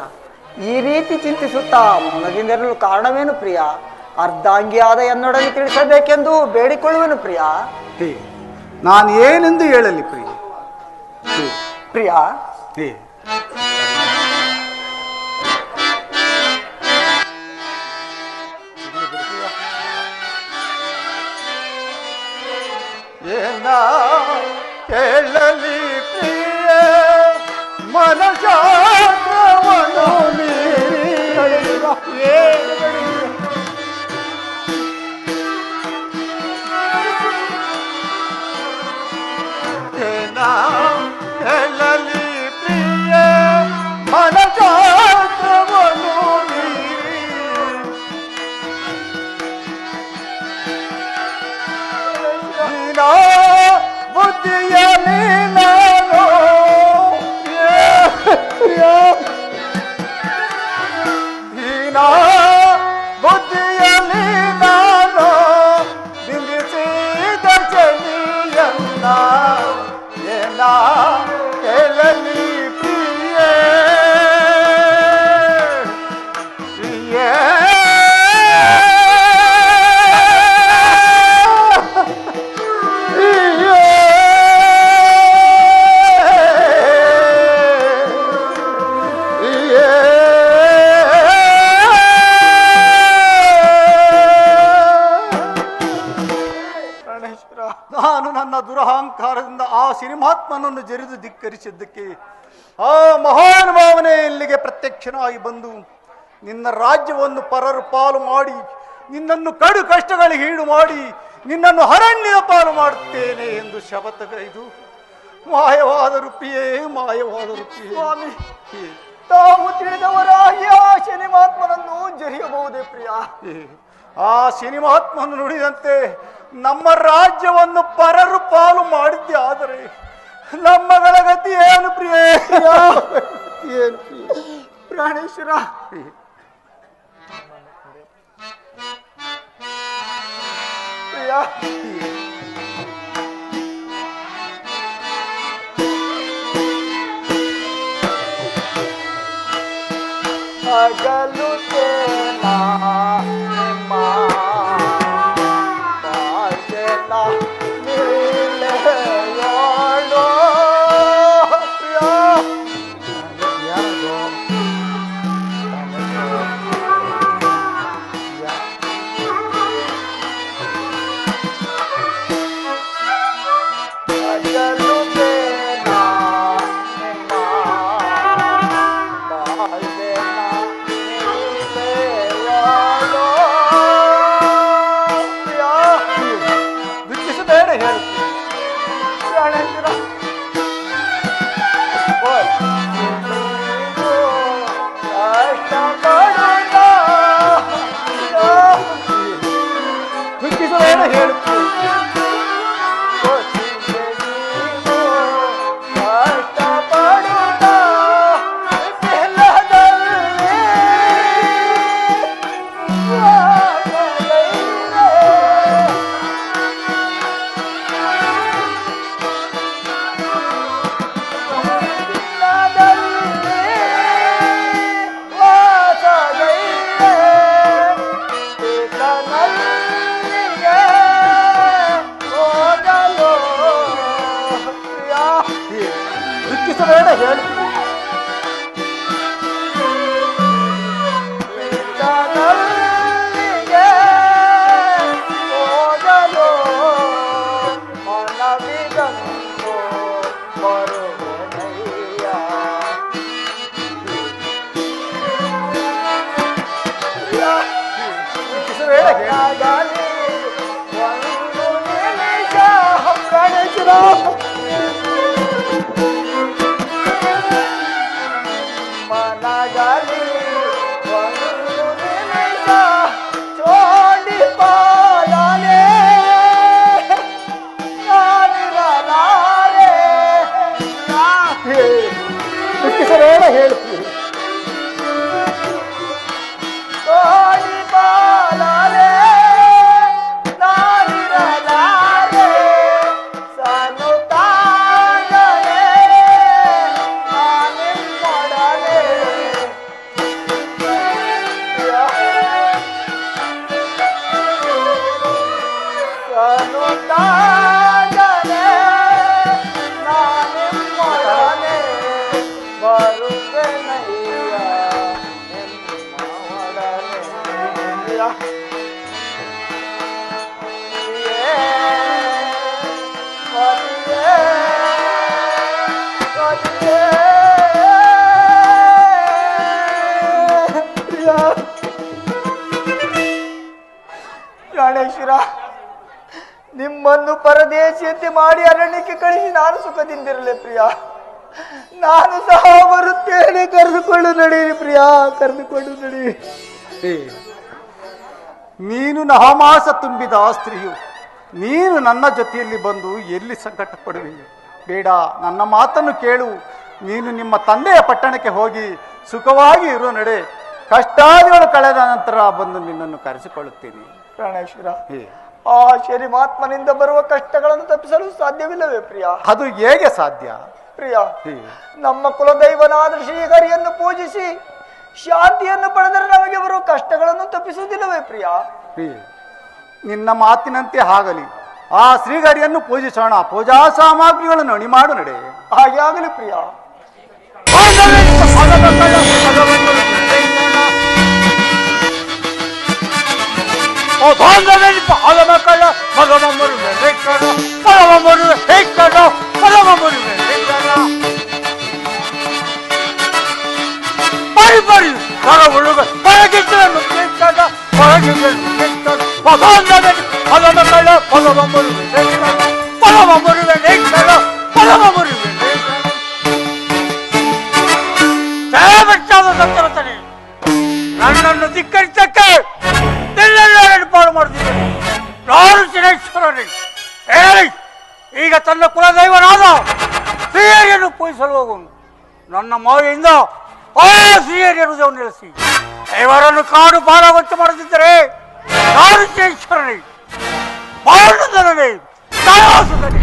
ಈ ರೀತಿ ಚಿಂತಿಸುತ್ತಾ ಮನದಿಂದಿರಲು ಕಾರಣವೇನು ಪ್ರಿಯ? ಅರ್ಧಾಂಗಿಯಾದ ಎನ್ನೊಡನೆ ತಿಳಿಸಬೇಕೆಂದು ಬೇಡಿಕೊಳ್ಳುವೆನು ಪ್ರಿಯ. ನಾನು ಏನೆಂದು ಹೇಳಲಿ ಪ್ರಿಯ? ಪ್ರಿಯ, ಏನ ಹೇಳಲಿ ಪ್ರಿಯ ಮನಸಾತ್ರವನ್ನು ಮೀರಿ ಏನ ಹೇಳಲಿ ಪ್ರಿಯ ಮನಸಾತ್ರವನ್ನು ಮೀರಿ ಬುದ್ಧಿಯಲ್ಲಿ ನಾನು ಹೀನ ಬುದ್ಧಿಯಲ್ಲಿ ನಾನು ನಿಲ್ಲಿಸಿದ ಚಲಿಯನ್ನ ಏನ ಹೇಳಲಿ ಪ್ರಿಯೇ ಪ್ರಿಯೇ ನಾನು ನನ್ನ ದುರಹಂಕಾರದಿಂದ ಆ ಸಿನಿಮಾತ್ಮನನ್ನು ಜರಿದು ಧಿಕ್ಕರಿಸಿದ್ದಕ್ಕೆ ಆ ಮಹಾನುಭಾವನೆ ಇಲ್ಲಿಗೆ ಪ್ರತ್ಯಕ್ಷನಾಗಿ ಬಂದು ನಿನ್ನ ರಾಜ್ಯವನ್ನು ಪರರು ಪಾಲು ಮಾಡಿ ನಿನ್ನನ್ನು ಕಡು ಕಷ್ಟಗಳಿಗೆ ಈಡು ಮಾಡಿ ನಿನ್ನನ್ನು ಅರಣ್ಯದ ಪಾಲು ಮಾಡುತ್ತೇನೆ ಎಂದು ಶಪಥಗೈದು ಮಾಯವಾದ ರೂಪಿಯೇ ಮಾಯವಾದ ರೂಪಿಯೇ. ಸ್ವಾಮಿ, ತಾವು ತಿಳಿದವರಾಗಿ ಆ ಶನಿಮಾತ್ಮನನ್ನು ಜರಿಯಬಹುದೇ ಪ್ರಿಯ? ಆ ಸಿನಿಮಾತ್ಮನು ನುಡಿದಂತೆ ನಮ್ಮ ರಾಜ್ಯವನ್ನು ಪರರು ಪಾಲು ಮಾಡಿದ್ದೆ ಆದರೆ ನಮ್ಮಗಳ ಗತಿ ಏನು ಪ್ರಿಯೇ? ಏನು ಪ್ರಿಯ? ಪ್ರಾಣೇಶ್ವರ, ಪ್ರಿಯ ಹಗಲುತ್ತೇನಾ ನಿಮ್ಮ ಬಾಳ್ಗೆನ ನೀಳೆಯೋಳು ಪ್ರಿಯ. ಹಗಲುತ್ತೇನಾ ನಿಮ್ಮ ಬಾಳ್ಗೆನ ದುಃಖಿಸಬೇಡ ಹೇಳುತ್ತೀನಿ. ಪ್ರಾಣೇಶ್ವರ, ದುಃಖಿಸಬೇಡ ಹೇಳುತ್ತೀನಿ. ದುಃಖಿಸಬೇಡ ಹೇಳುತ್ತೀನಿ. ಮನವಿದಂದು ಮನದಲ್ಲಿ ಒಂದು ನಿಮಿಷ ಚೋಡಿ ಪಾಲನೆ ನಾನಿರಲಾರೆ. ಸರೇನ ಹೇಳ್ತೀವಿ. ಚೋಡಿ ಪಾಲನೆ ನಾನಿರಲಾರೆ. ಸನು ತಾಗಲೆ ನಾನಿಮ್ಮೊಡನೆ. ಸನು ತಾಗಲೆ ನಾನಿಮ್ಮೊಡನೆ ಬರುವೆನಯ್ಯ ನಿಮ್ಮೊಡನೆ. ಪ್ರಾಣೇಶ್ವರ, ನಿಮ್ಮನ್ನು ಪರದೇಶಿಯಂತೆ ಮಾಡಿ ಅರಣ್ಯಕ್ಕೆ ಕಳಿಸಿ ನಾನು ಸುಖದಿಂದಿರಲಿ ಪ್ರಿಯ. ನಾನು ಸಹ ಬರುತ್ತೇನೆ. ಕರೆದುಕೊಂಡು ನಡೆಯಿರಿ ಪ್ರಿಯ, ಕರೆದುಕೊಂಡು ನಡೆಯಿರಿ. ನೀನು ನಹಮಾಸ ತುಂಬಿದ ಸ್ತ್ರೀಯು, ನೀನು ನನ್ನ ಜೊತೆಯಲ್ಲಿ ಬಂದು ಎಲ್ಲಿ ಸಂಕಟ ಪಡುವೆಯು? ಬೇಡ, ನನ್ನ ಮಾತನ್ನು ಕೇಳು. ನೀನು ನಿಮ್ಮ ತಂದೆಯ ಪಟ್ಟಣಕ್ಕೆ ಹೋಗಿ ಸುಖವಾಗಿ ಇರೋ ನಡೆ. ಕಷ್ಟಾದಿಗಳು ಕಳೆದ ನಂತರ ಬಂದು ನಿನ್ನನ್ನು ಕರೆಸಿಕೊಳ್ಳುತ್ತೇನೆ. ಪ್ರಾಣೇಶ್ವರ, ಆ ಶರೀಮಾತ್ಮನಿಂದ ಬರುವ ಕಷ್ಟಗಳನ್ನು ತಪ್ಪಿಸಲು ಸಾಧ್ಯವಿಲ್ಲವೇ ಪ್ರಿಯ? ಅದು ಹೇಗೆ ಸಾಧ್ಯ? ಪ್ರಿಯ, ನಮ್ಮ ಕುಲದೈವನಾದ ಶ್ರೀಹರಿಯನ್ನು ಪೂಜಿಸಿ ಶಾಂತಿಯನ್ನು ಪಡೆದರೆ ನಮಗೆ ಬರುವ ಕಷ್ಟಗಳನ್ನು ತಪ್ಪಿಸುವುದಿಲ್ಲವೇ ಪ್ರಿಯ? ನಿನ್ನ ಮಾತಿನಂತೆ ಆಗಲಿ. ಆ ಶ್ರೀಹರಿಯನ್ನು ಪೂಜಿಸೋಣ. ಪೂಜಾ ಸಾಮಗ್ರಿಗಳನ್ನು ಅಣಿ ಮಾಡು ನಡೆ. ಹಾಗೆ ಆಗಲಿ ಪ್ರಿಯ. ನನ್ನನ್ನು ಧಿಕ್ಕರಿಸಕ್ಕೆ ಪಾಲು ಮಾಡುತ್ತಿದ್ದೇನೆ. ನಾನು ಶಿರೇಶ್ವರನೇ ಹೇಳಿ, ಈಗ ತನ್ನ ಕುಲದೈವನಾದ ಶ್ರೀಹರಿಯನ್ನು ಪೂಜಿಸಲು ಹೋಗುವುದು. ನನ್ನ ಮಾವೆಯಿಂದ ಆ ಶ್ರೀಹರಿಯನ್ನು ನಿಲ್ಲಿಸಿ ಇವರನ್ನು ಕಾಡು ಬಾರಾವಂತೆ ಮಾಡುತ್ತಿದ್ದರೆ ನಾನು ಶಿರೇಶ್ವರನೇ ಮಾಡುತ್ತೇನೆ. ದಯಾಸುತ್ತೇನೆ.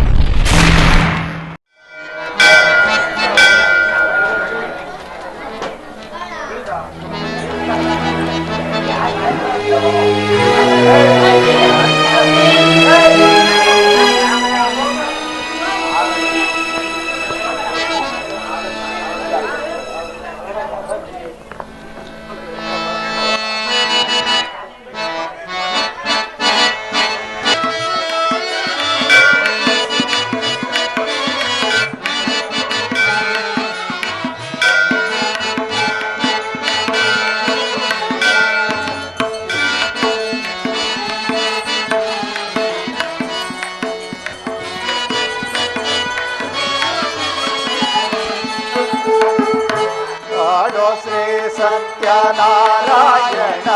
ಸತ್ಯನಾರಾಯಣ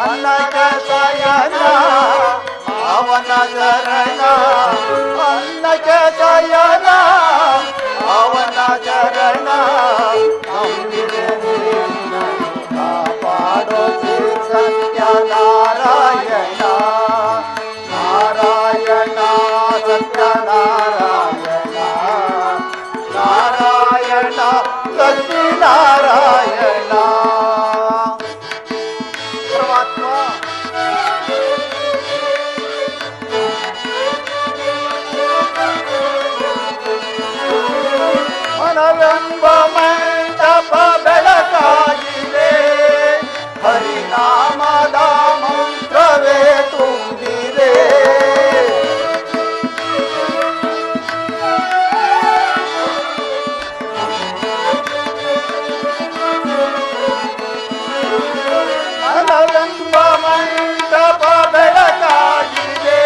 ಅನ್ನಕ ಶಯನ ಅವನ ಚರಣ ಅನ್ನಕ ಶಯನ ಅವನ ಚರಣ ಕಾಪಾಡೋ ಶ್ರೀ ಸತ್ಯನಾರಾಯಣ ನಾರಾಯಣ ಸತ್ಯನಾರಾಯಣ ನಾರಾಯಣ ಲಕ್ಷ್ಮೀನಾರಾಯಣ ಪರಮಾತ್ಮ ಮನವೆಂಬ ಮಂಟಪ ಬೆಳಕಾಗಿದೆ ಹರಿನಾಮದ ಮಂತ್ರವೇ ತುಂಬಿದೆ ಮನವೆಂಬ ಮಂಟಪ ಬೆಳಕಾಗಿದೆ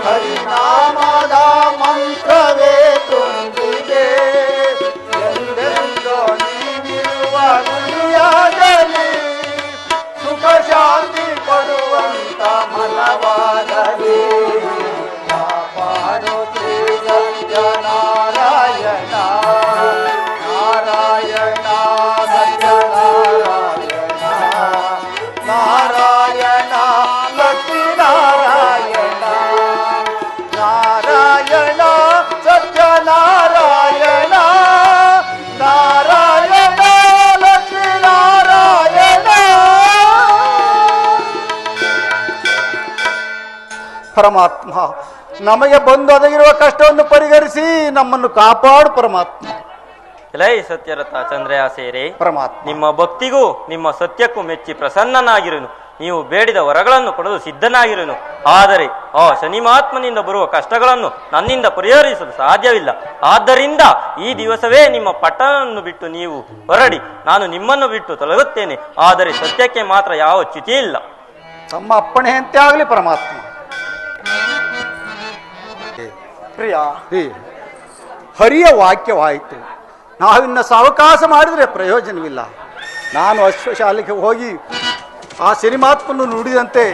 ಹರಿನಾಮ ಸತ್ಯನಾರಾಯಣ ನಾರಾಯಣ ಸತ್ಯನಾರಾಯಣ ನಾರಾಯಣ ಲಕ್ಷ್ಮೀನಾರಾಯಣ ನಾರಾಯಣ ಸತ್ಯನಾರಾಯಣ ನಾರಾಯಣ ಲಕ್ಷ್ಮೀನಾರಾಯಣ. ಪರಮಾತ್ಮ, ನಮಗೆ ಬಂದು ಒದಗಿರುವ ಕಷ್ಟವನ್ನು ಪರಿಹರಿಸಿ ನಮ್ಮನ್ನು ಕಾಪಾಡು ಪರಮಾತ್ಮ. ಎಲೈ ಸತ್ಯರಥ ಚಂದ್ರಯ ಸೇರೆ ಪರಮಾತ್ಮ, ನಿಮ್ಮ ಭಕ್ತಿಗೂ ನಿಮ್ಮ ಸತ್ಯಕ್ಕೂ ಮೆಚ್ಚಿ ಪ್ರಸನ್ನನಾಗಿರುನು. ನೀವು ಬೇಡಿದ ವರಗಳನ್ನು ಕೊಡಲು ಸಿದ್ಧನಾಗಿರುನು. ಆದರೆ ಆ ಶನಿಮಾತ್ಮನಿಂದ ಬರುವ ಕಷ್ಟಗಳನ್ನು ನನ್ನಿಂದ ಪರಿಹರಿಸಲು ಸಾಧ್ಯವಿಲ್ಲ. ಆದ್ದರಿಂದ ಈ ದಿವಸವೇ ನಿಮ್ಮ ಪಟ್ಟಣವನ್ನು ಬಿಟ್ಟು ನೀವು ಹೊರಡಿ. ನಾನು ನಿಮ್ಮನ್ನು ಬಿಟ್ಟು ತೊಲಗುತ್ತೇನೆ. ಆದರೆ ಸತ್ಯಕ್ಕೆ ಮಾತ್ರ ಯಾವ ಚ್ಯುತಿ ಇಲ್ಲ. ತಮ್ಮ ಅಪ್ಪಣೆಯಂತೆ ಆಗಲಿ ಪರಮಾತ್ಮ. ಪ್ರಿಯ, ಹರಿಯ ವಾಕ್ಯವಾಯಿತು. ನಾವಿನ್ನ ಸಾವಕಾಶ ಮಾಡಿದರೆ ಪ್ರಯೋಜನವಿಲ್ಲ. ನಾನು ಅಶ್ವಶಾಲೆಗೆ ಹೋಗಿ ಆ ಸಿನಿಮಾತ್ಮನ್ನು ನುಡಿದಂತೆ,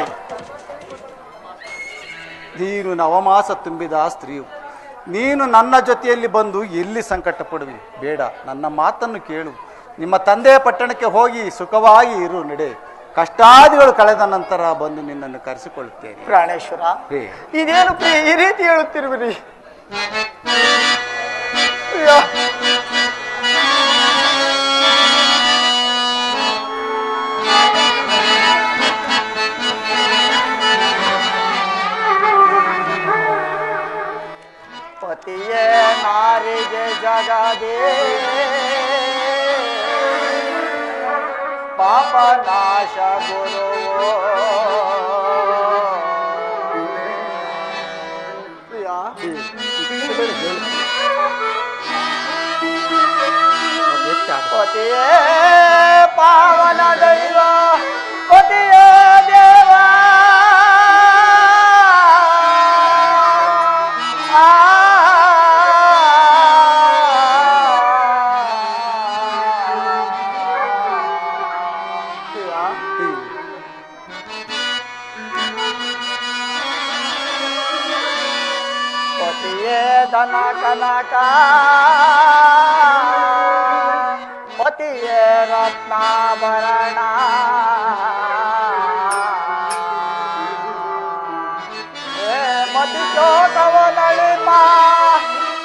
ನೀನು ನವಮಾಸ ತುಂಬಿದ ಸ್ತ್ರೀಯು, ನೀನು ನನ್ನ ಜೊತೆಯಲ್ಲಿ ಬಂದು ಎಲ್ಲಿ ಸಂಕಟ ಪಡುವಿ? ಬೇಡ, ನನ್ನ ಮಾತನ್ನು ಕೇಳು. ನಿಮ್ಮ ತಂದೆಯ ಪಟ್ಟಣಕ್ಕೆ ಹೋಗಿ ಸುಖವಾಗಿ ಇರು ನಡೆ. ಕಷ್ಟಾದಿಗಳು ಕಳೆದ ನಂತರ ಬಂದು ನಿನ್ನನ್ನು ಕರೆಸಿಕೊಳ್ಳುತ್ತೇನೆ. ಪ್ರಾಣೇಶ್ವರ, ಇದೇನು ಪ್ರಿಯ ಈ ರೀತಿ ಹೇಳುತ್ತಿರುವಿರಿ? ಪ್ರಿಯ, ಪತಿಯೇ ನಾರಿಗೆ ಜಗದೇ ಪಾಪ ನಾಶ ಗುರುವೋ. ಪ್ರಿಯ, ಪತಿಯೇ ಪಾವನ ದೈವ, ಪತಿಯೇ ದೇವ, ಪತಿಯೇ ಧನ ಕನಕ, ಪತಿಯೇ ರತ್ನಾಭರಣ, ಮತಿ ಶೋಕವ ನಳಿಪ,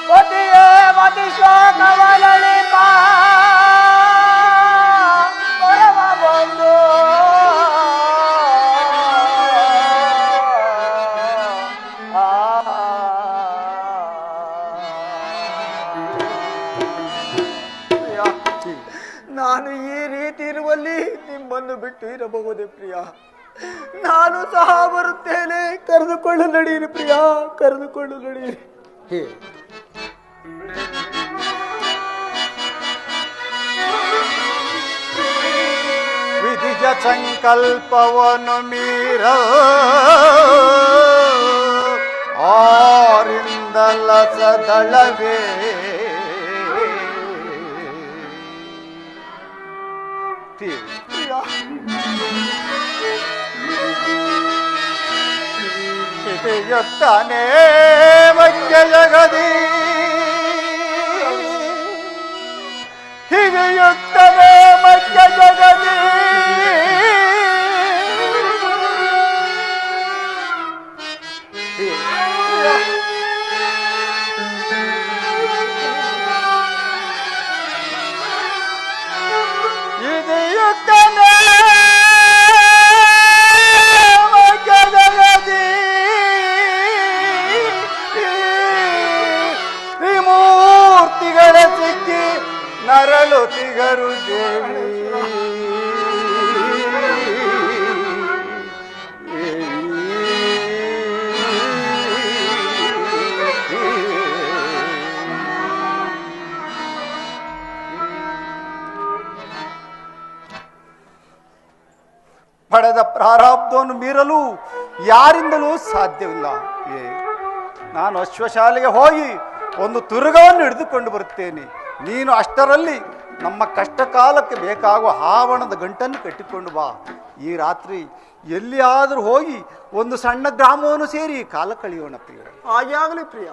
ಪತಿಯೇ ಮತಿ ಶೋಕವ ನಳಿಪ, ಪರಮ ಬಂಧು ನಾನು ಈ ರೀತಿ ಇರುವಲ್ಲಿ ನಿಮ್ಮನ್ನು ಬಿಟ್ಟು ಇರಬಹುದೇ ಪ್ರಿಯ? ನಾನು ಸಹ ಬರುತ್ತೇನೆ. ಕರೆದುಕೊಂಡು ನಡೆಯಿರಿ ಪ್ರಿಯ, ಕರೆದುಕೊಂಡು ನಡೆಯಿರಿ. ವಿಧಿಜ ಸಂಕಲ್ಪವನ್ನು ಮೀರ ಆರಿಂದಲ ಸದಳವೇ ಇದೆಯುತ್ತಾನೆ ಮಧ್ಯ ಜಗದಿ, ಹಿರಿಯುತ್ತನೆ ಮಧ್ಯ ಜಗದಿ. ಇದೆಯುತ್ತನೆ ಮಧ್ಯ ಜಗದಿ, ತ್ರಿಮೂರ್ತಿಗಳ ಸಿಕ್ಕಿ ನರಳು ತಿಗರು ದೇವಿ. ಪಡೆದ ಪ್ರಾರಬ್ಧವನ್ನು ಮೀರಲು ಯಾರಿಂದಲೂ ಸಾಧ್ಯವಿಲ್ಲ. ನಾನು ಅಶ್ವಶಾಲೆಗೆ ಹೋಗಿ ಒಂದು ತುರುಗವನ್ನು ಹಿಡಿದುಕೊಂಡು ಬರುತ್ತೇನೆ. ನೀನು ಅಷ್ಟರಲ್ಲಿ ನಮ್ಮ ಕಷ್ಟ ಕಾಲಕ್ಕೆ ಬೇಕಾಗುವ ಹಾವಣದ ಗಂಟನ್ನು ಕಟ್ಟಿಕೊಂಡು ಬಾ. ಈ ರಾತ್ರಿ ಎಲ್ಲಿಯಾದರೂ ಹೋಗಿ ಒಂದು ಸಣ್ಣ ಗ್ರಾಮವನ್ನು ಸೇರಿ ಕಾಲ ಕಳೆಯೋಣ ಪ್ರಿಯ. ಹಾಗೆ ಆಗಲಿ ಪ್ರಿಯ.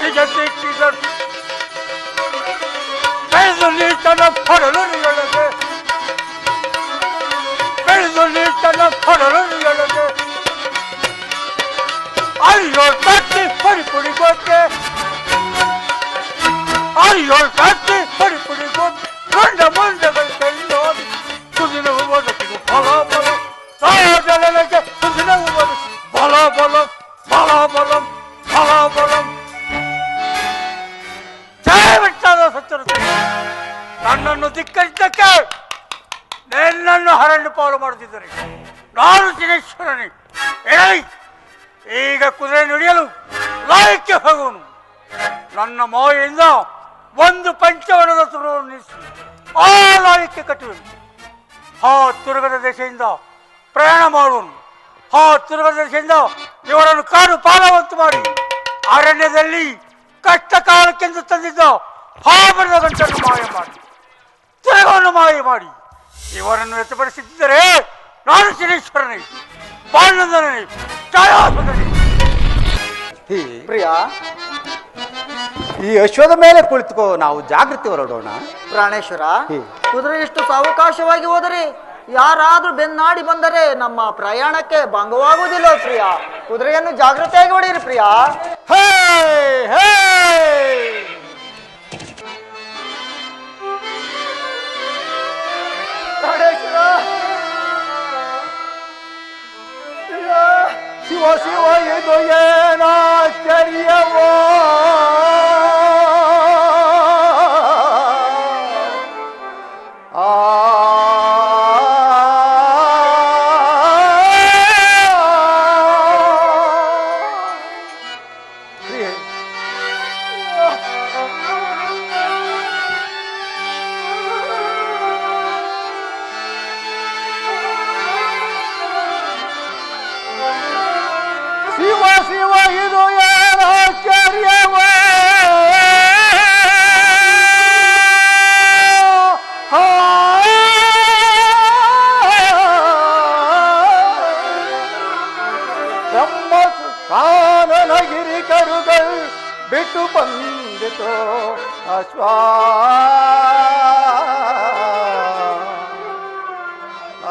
ನಿಜ ಸಿಕ್ಕಿದರು ಬೆಳೆದು ನೀತನ ಪಡಲು ನಿಗಳದೆ ಬೆಳೆದು ನೀತನ ಪಡಲು ನಿಗಳದೆ ಅಯ್ಯೋ ತಟ್ಟಿ ಪಡಿಪುಡಿ ಗೊತ್ತೆ ಅಯ್ಯೋ ತಟ್ಟಿ ಪಡಿಪುಡಿ ಗೊತ್ತೆ ಗಂಡ ಮುಂದೆಗಳು ಕೈಯೋದು ಸುದಿನವು ಬದುಕಿದು ಫಲ ಬಲ ಸಾಯಜಲಕ್ಕೆ ಸುದಿನವು ಬದುಕಿ ಬಲ ಬಲ ಬಲ ಬಲ ಬಲ ಬಲ ಜಯವಿಟ್ಟಾದ ಸತ್ಯರು ನನ್ನನ್ನು ಧಿಕ್ಕರಿದ್ದಕ್ಕೆ ನಿನ್ನನ್ನು ಹರಣ್ಯ ಪಾಲು ಮಾಡುತ್ತಿದ್ದರೆ ನಾನು ಸಿನೇಶ್ವರನೇ ಹೇಳಿ ಈಗ ಕುದುರೆ ನುಡಿಯಲು ಲಾಯಕ್ಕೆ ಹೋಗುವನು ನನ್ನ ಮಾಯೆಯಿಂದ ಒಂದು ಪಂಚವನದ ಸುರವನ್ನು ನಿಲ್ಲಿಸಿ ಆ ಲಾಯಕ್ಕೆ ಕಟ್ಟುವನು ಆ ತುರುಗದ ದೇಶದಿಂದ ಪ್ರಯಾಣ ಮಾಡುವನು ಆ ತುರುಗದ ದೇಶದಿಂದ ಇವರನ್ನು ಕಾಡು ಪಾಲವಂತು ಮಾಡಿ ಅರಣ್ಯದಲ್ಲಿ ಕಷ್ಟ ಕಾಲಕ್ಕೆಂದು ತಂದಿದ್ದ ಹಾಬರದ ಗಂಟನ್ನು ಮಾಯ ಮಾಡಿ ತುರಗವನ್ನು ಮಾಯ ಮಾಡಿ ಇವರನ್ನು ವ್ಯಕ್ತಪಡಿಸುತ್ತಿದ್ದರೆ ನಾನು ಶನೇಶ್ವರನೇ ಬಾಲನಂದನೇ ಛಾಯಾಸುಧನೇ. ಪ್ರಿಯ, ಈ ಅಶ್ವದ ಮೇಲೆ ಕುಳಿತುಕೋ, ನಾವು ಜಾಗೃತಿ ಹೊರಡೋಣ. ಪ್ರಾಣೇಶ್ವರ, ಕುದುರೆ ಇಷ್ಟು ಸಾವಕಾಶವಾಗಿ ಹೋದರೆ ಯಾರಾದ್ರೂ ಬೆನ್ನಾಡಿ ಬಂದರೆ ನಮ್ಮ ಪ್ರಯಾಣಕ್ಕೆ ಭಂಗವಾಗುವುದಿಲ್ಲ ಪ್ರಿಯ. ಕುದುರೆಯನ್ನು ಜಾಗೃತಿಯಾಗಿ ಹೊಡೆಯಿರಿ ಪ್ರಿಯ. ಹೇ ಹೇ ಪ್ರಾಣೇಶ್ವರ, ಶಿವ ಶಿವ ಇದು ಏನಾಶ್ಚರ್ಯವೋ ಶಿವ ಶಿವ ಇದು ಏನಾಶ್ಚರ್ಯವ ನಮ್ಮ ಕಾನನಗಿರಿ ಕರುಗಳು ಬಿಟ್ಟು ಬಂದಿತು ಅಶ್ವಾ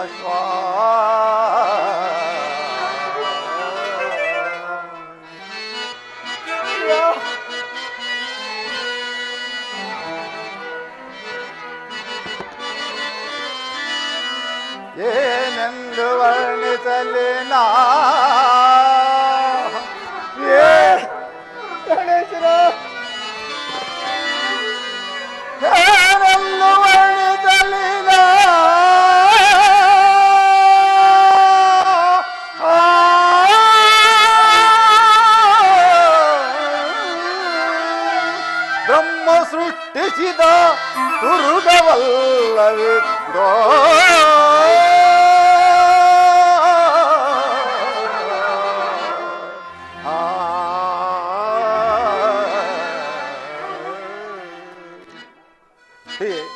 ಅಶ್ವಾ ಏನೆಂದು ವರ್ಣಿಸಲಿ ನಾ ಏನೆಂದು ವರ್ಣಿಸಲಿ ನಾ ಬ್ರಹ್ಮ ಸೃಷ್ಟಿಸಿದ ದುರ್ಗವಲ್ಲವೇ ಗೋ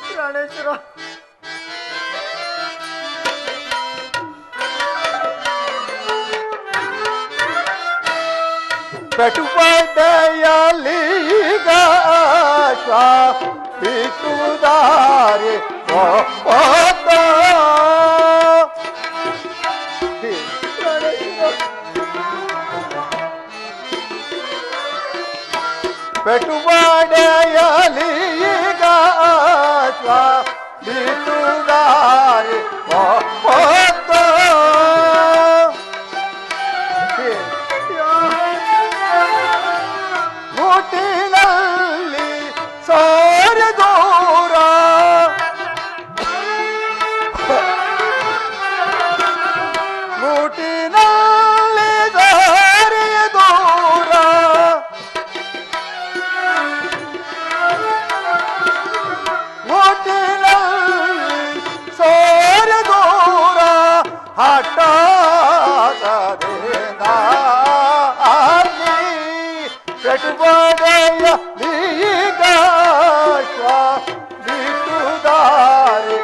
ಪ್ರಾಣೇಶ್ವರ, ಕಟುಪದಯಲೀಗ ಬಿಟ್ಟುದಾರೆ ಪೆಟುಬಡೆಯಲೀಗ ಬಿಟ್ಟುದಾರೆ ಮುಟ್ಟಿನಲ್ಲಿ ಸಾರ ದೂರ ಮುಟ್ಟಿನಲ್ಲಿ ಸಾರಿಯ ದೂರ ಮುಟ್ಟಿನಲ್ಲಿ ಸಾರ ದೂರ ಹಠ ಕಟುಬಡೆಯ ಈಗ ಬಿಟ್ಟುದಾರೆ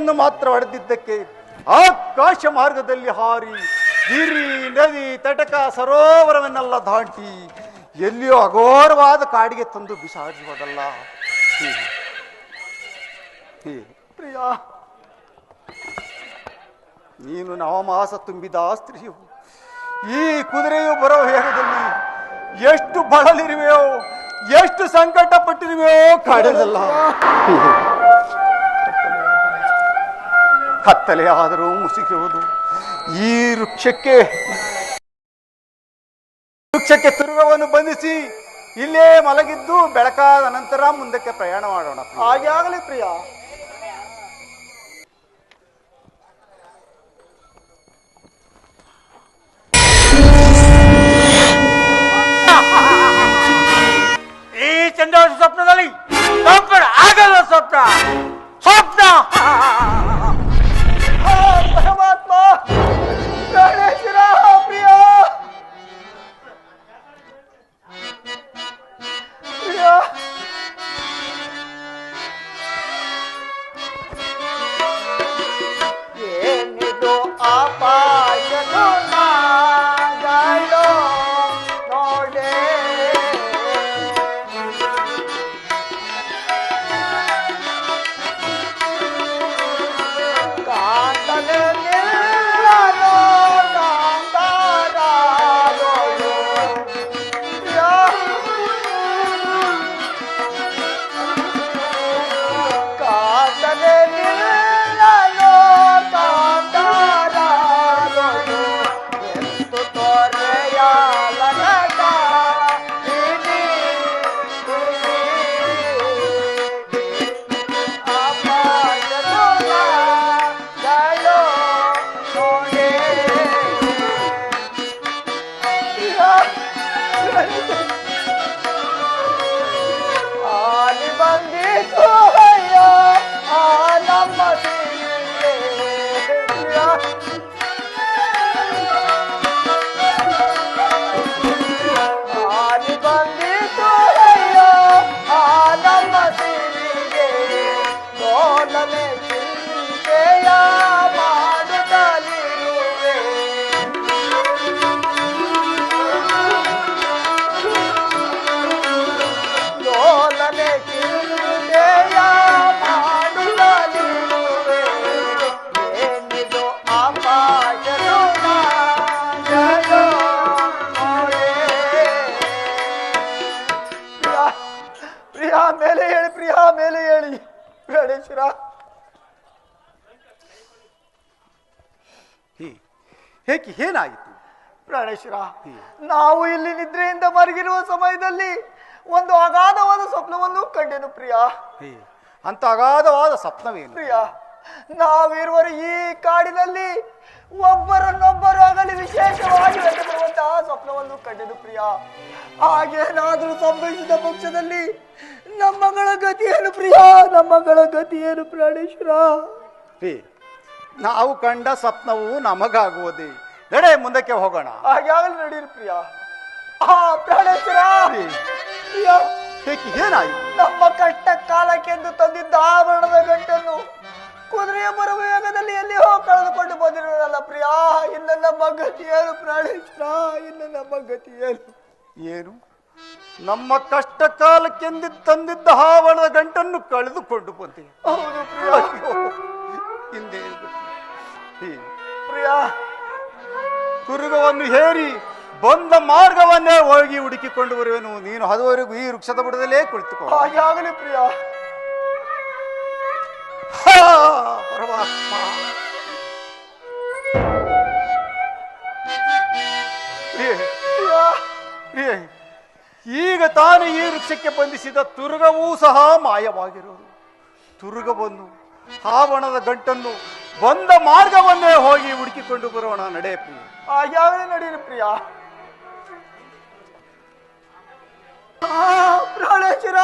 ತಲೆಯನ್ನು ಮಾತ್ರ ಹೊಡೆದಿದ್ದಕ್ಕೆ ಆಕಾಶ ಮಾರ್ಗದಲ್ಲಿ ಹಾರಿ ಗಿರಿ ನದಿ ತಟಕ ಸರೋವರವನ್ನೆಲ್ಲ ದಾಟಿ ಎಲ್ಲಿಯೋ ಅಘೋರವಾದ ಕಾಡಿಗೆ ತಂದು ಬಿಸಾಡಿಸುವುದಲ್ಲ. ಪ್ರಿಯ, ನೀನು ನವಮಾಸ ತುಂಬಿದ ಸ್ತ್ರೀಯು. ಈ ಕುದುರೆಯು ಬರೋ ವೇಗದಲ್ಲಿ ಎಷ್ಟು ಬಳಲಿರುವೆಯೋ, ಎಷ್ಟು ಸಂಕಟ ಪಟ್ಟಿರುವೆಯೋ ಕಾಡದಲ್ಲ. ಕತ್ತಲೆ ಆದರೂ ಮುಸುಕುವುದು. ಈ ವೃಕ್ಷಕ್ಕೆ ತುರುಗವನ್ನು ಬಂಧಿಸಿ ಇಲ್ಲೇ ಮಲಗಿದ್ದು ಬೆಳಕಾದ ನಂತರ ಮುಂದಕ್ಕೆ ಪ್ರಯಾಣ ಮಾಡೋಣ. ಹಾಗೆ ಆಗಲಿ ಪ್ರಿಯ. ಈ ಚಂದ್ರವಶ ಸ್ವಪ್ನದಲ್ಲಿ ಕಂಪನ ಆಗದ ಸ್ವಪ್ನ ಸ್ವಪ್ನ. ಪರಮಾತ್ಮ ಪ್ರಾಣೇಶ್ವರ, ಪ್ರಿಯ ಪ್ರಿಯ, ಏನಿದು ಆಪಾಯನು ನಾಗಾಡೋ ನೋಡೆ, ಕಾಂತಲೆ ನಿಲ್ಲೋ ಕಾಂತಾರಾಗೋಳು. ಪ್ರಿಯ, ಕಾಂತಲೆ ನಿಲ್ಲೋ ಕಾಂತಾರಾಗೋಳು. ಎಂದು ತೊರೆಯ ಲಗಟ ಇಡಿ ಆಪಾಯನು ನಾಗಾಡೋ ನೋಡೆ. ಆಲಿ ಬಂದಿತು ಅಯ್ಯ ಆ ನಮ್ಮ ಸೀರೆ. ಆಲಿ ಬಂದಿತು ಅಯ್ಯ ಆ ನಮ್ಮ ಸೀರೆಗೆ, ನೋಡಲೆ ಚಿಂತೆಯ ಮಾಡುತ್ತಲಿರುವೆ. ಲೋಲನೆ ಚಿಂತೆಯ ಮಾಡುತ್ತಲಿರುವೆ. ಏನಿದು ಆಕಾಶನು ನಾಗಲೋ ನೋಡೆ. ಪ್ರಿಯ, ಪ್ರಿಯ ಮೇಲೆ ಹೇಳಿ, ಪ್ರಿಯ ಮೇಲೆ ಹೇಳಿ ಗಣೇಶ್ವರ. ಹೇಗೆ ಏನಾಯಿತು? ಪ್ರಾಣೇಶ್ವರ, ನಾವು ಇಲ್ಲಿ ನಿದ್ರೆಯಿಂದ ಮಲಗಿರುವ ಸಮಯದಲ್ಲಿ ಒಂದು ಅಗಾಧವಾದ ಸ್ವಪ್ನವನ್ನು ಕಂಡೆನು ಪ್ರಿಯ. ಅಂತ ಅಗಾಧವಾದ ಸ್ವಪ್ನವೇನು? ಪ್ರಿಯ, ನಾವಿರುವರು ಈ ಕಾಡಿನಲ್ಲಿ ಒಬ್ಬರನ್ನೊಬ್ಬರು ಆಗಲಿ ವಿಶೇಷವಾಗಿ ಬರುವಂತಹ ಸ್ವಪ್ನವನ್ನು ಕಂಡೆನು ಪ್ರಿಯ. ಹಾಗೇನಾದರೂ ಸಂಭವಿಸಿದ ಪಕ್ಷದಲ್ಲಿ ನಮ್ಮಗಳ ಗತಿಯೇನು ಪ್ರಿಯ, ನಮ್ಮಗಳ ಗತಿಯೇನು ಪ್ರಾಣೇಶ್ವರ? ನಾವು ಕಂಡ ಸ್ವಪ್ನವು ನಮಗಾಗುವುದೇ. ನಡೆ ಮುಂದಕ್ಕೆ ಹೋಗೋಣ. ಹಾಗೆ ಆಗಲಿ ನಡೀರಿ ಪ್ರಿಯ. ಪ್ರಾಣೇಶ್ವರ, ಪ್ರಿಯ, ಹೇಗೆ ಏನಾಯಿತು? ನಮ್ಮ ಕಷ್ಟ ಕಾಲಕ್ಕೆಂದು ತಂದಿದ್ದ ಆಭರಣದ ಗಂಟನ್ನು ಕುದುರೆಯ ಬರುವ ವೇಗದಲ್ಲಿ ಎಲ್ಲಿ ಹೋಗಿ ಕಳೆದುಕೊಂಡು ಬಂದಿರೋದಲ್ಲ ಪ್ರಿಯ. ಇನ್ನು ನಮ್ಮ ಗತಿಯೇನು ಪ್ರಾಣೇಶ್ವರ, ಇನ್ನು ನಮ್ಮ ಗತಿಯೇನು? ಏನು? ನಮ್ಮ ಕಷ್ಟ ಕಾಲಕ್ಕೆಂದು ತಂದಿದ್ದ ಆಭರಣದ ಗಂಟನ್ನು ಕಳೆದುಕೊಂಡು ಬಂದೆ. ಹೌದು ಪ್ರಿಯ. ಅಯ್ಯೋ, ಹಿಂದೆ ಪ್ರಿಯ, ತುರುಗವನ್ನು ಹೇರಿ ಬಂದ ಮಾರ್ಗವನ್ನೇ ಹೋಗಿ ಹುಡುಕಿಕೊಂಡು ಬರುವೆನು. ನೀನು ಅದುವರೆಗೂ ಈ ವೃಕ್ಷದ ಬುಡದಲ್ಲೇ ಕುಳಿತುಕೋ. ಹಾಗೆ ಆಗಲಿ ಪ್ರಿಯ. ಪರಮಾತ್ಮ, ಈಗ ತಾನು ಈ ವೃಕ್ಷಕ್ಕೆ ಬಂಧಿಸಿದ ತುರುಗವೂ ಸಹ ಮಾಯವಾಗಿರುವುದು. ತುರುಗವನ್ನು, ಆವರಣದ ಗಂಟನ್ನು, ಬಂದ ಮಾರ್ಗವನ್ನೇ ಹೋಗಿ ಹುಡುಕಿಕೊಂಡು ಬರೋಣ. ನಡೆ ಪ್ರಿಯ. ಹಾಗೆ ಆಗಲಿ ನಡೀರಿ ಪ್ರಿಯ. ಪ್ರಾಣೇಶ್ವರ,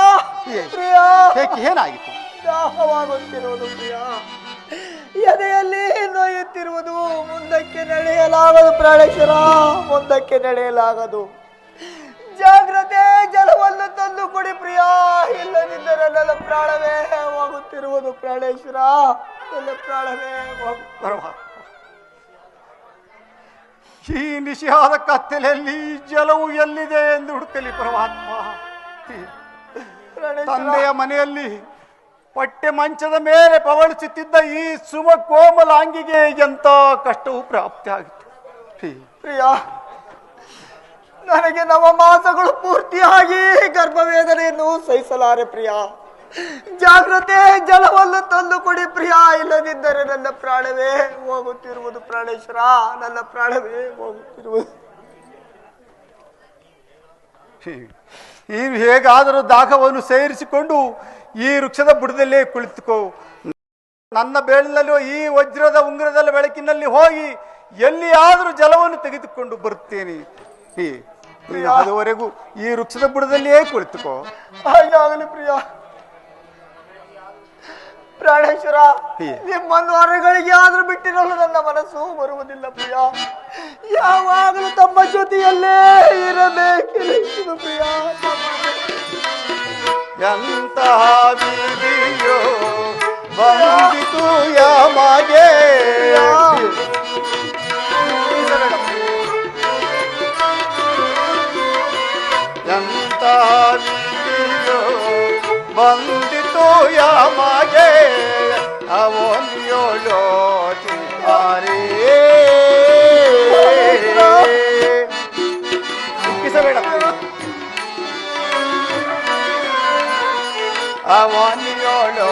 ಪ್ರಿಯ, ಏನಾಗಿತ್ತು? ದಾಹವಾಗುತ್ತಿರುವುದು ಪ್ರಿಯ. ಎದೆಯಲ್ಲಿ ನೋಯುತ್ತಿರುವುದು. ಮುಂದಕ್ಕೆ ನಡೆಯಲಾಗದು ಪ್ರಾಣೇಶ್ವರ, ಮುಂದಕ್ಕೆ ನಡೆಯಲಾಗದು. ಜಾಗ್ರತೆ, ಜಲವನ್ನು ತಂದು ಕೊಡಿ ಪ್ರಿಯ. ಇಲ್ಲದಿದ್ದರೆ ನನ್ನ ಪ್ರಾಣವೇ ಹೋಗುತ್ತಿರುವುದು ಪ್ರಾಣೇಶ್ವರ. ನನ್ನ ಪ್ರಾಣವೇ ಹೋಗು. ಪರಮಾತ್ಮ, ಈ ನಿಶಿಯಾದ ಕತ್ತಲೆಯಲ್ಲಿ ಜಲವು ಎಲ್ಲಿದೆ ಎಂದು ಹುಡುಕಲಿ ಪರಮಾತ್ಮ. ಪ್ರಾಣೇಶ್ವರ, ತಂದೆಯ ಮನೆಯಲ್ಲಿ ಪಟ್ಟೆ ಮಂಚದ ಮೇಲೆ ಪವಳಿಸುತ್ತಿದ್ದ ಈ ಸುಮ ಕೋಮಲಾಂಗಿಗೆ ಎಂತ ಕಷ್ಟವು ಪ್ರಾಪ್ತಿ ಆಗಿತ್ತು. ಪ್ರಿಯ, ನನಗೆ ನವಮಾಸಗಳು ಪೂರ್ತಿಯಾಗಿ ಗರ್ಭವೇದನೆಯನ್ನು ಸಹಿಸಲಾರೆ ಪ್ರಿಯ. ಜಾಗ್ರತೆ ಜಲವನ್ನು ತಂದು ಕೊಡಿ ಪ್ರಿಯ, ಇಲ್ಲದಿದ್ದರೆ ನನ್ನ ಪ್ರಾಣವೇ ಹೋಗುತ್ತಿರುವುದು. ಪ್ರಾಣೇಶ್ವರ, ನನ್ನ ಪ್ರಾಣವೇ ಹೋಗುತ್ತಿರುವುದು. ನೀನು ಹೇಗಾದರೂ ದಾಹವನ್ನು ಸೇರಿಸಿಕೊಂಡು ಈ ವೃಕ್ಷದ ಬುಡದಲ್ಲೇ ಕುಳಿತುಕೋ. ನನ್ನ ಬೇಳಿನಲ್ಲಿರುವ ಈ ವಜ್ರದ ಉಂಗುರದ ಬೆಳಕಿನಲ್ಲಿ ಹೋಗಿ ಎಲ್ಲಿಯಾದರೂ ಜಲವನ್ನು ತೆಗೆದುಕೊಂಡು ಬರುತ್ತೇನೆ. ಅದುವರೆಗೂ ಈ ವೃಕ್ಷದ ಬುಡದಲ್ಲಿಯೇ ಕುಳಿತುಕೋ. ಹಾಗಾಗಲಿ ಪ್ರಿಯ. ಪ್ರಾಣೇಶ್ವರ, ನಿಮ್ಮನ್ನು ಹೊರಗಳಿಗೆ ಆದ್ರೂ ಬಿಟ್ಟಿರಲು ನನ್ನ ಮನಸ್ಸು ಬರುವುದಿಲ್ಲ ಪ್ರಿಯ. ಯಾವಾಗಲೂ ತಮ್ಮ ಜೊತೆಯಲ್ಲೇ ಇರಬೇಕೆನಿಸುವುದು ಪ್ರಿಯ. ಎಂತಹ ಬೀದಿಯೋ ಬಂದಿತು ಯಮಗೆ, ಎಂತಹ ಬೀದಿಯೋ ಬಂದಿತು ಯಮಗೆ, ಅವನಿಯೋಳೋ ಚಿಂತಾರೇ ಕಿಸಬೇಡ. ಅವನಿಯೋಳೋ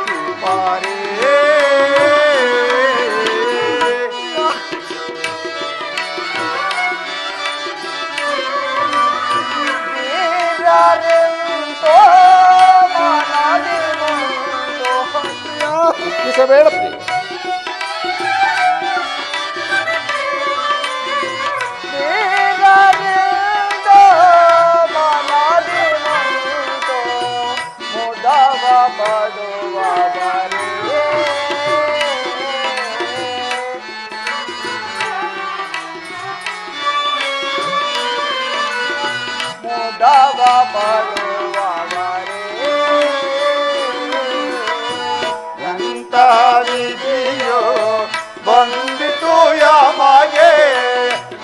ಚಿಂತಾರೇ ಕಿಸಬೇಡ. ವಿಧಿಯೋ ಬಂದಿತು ಯಮಗೆ,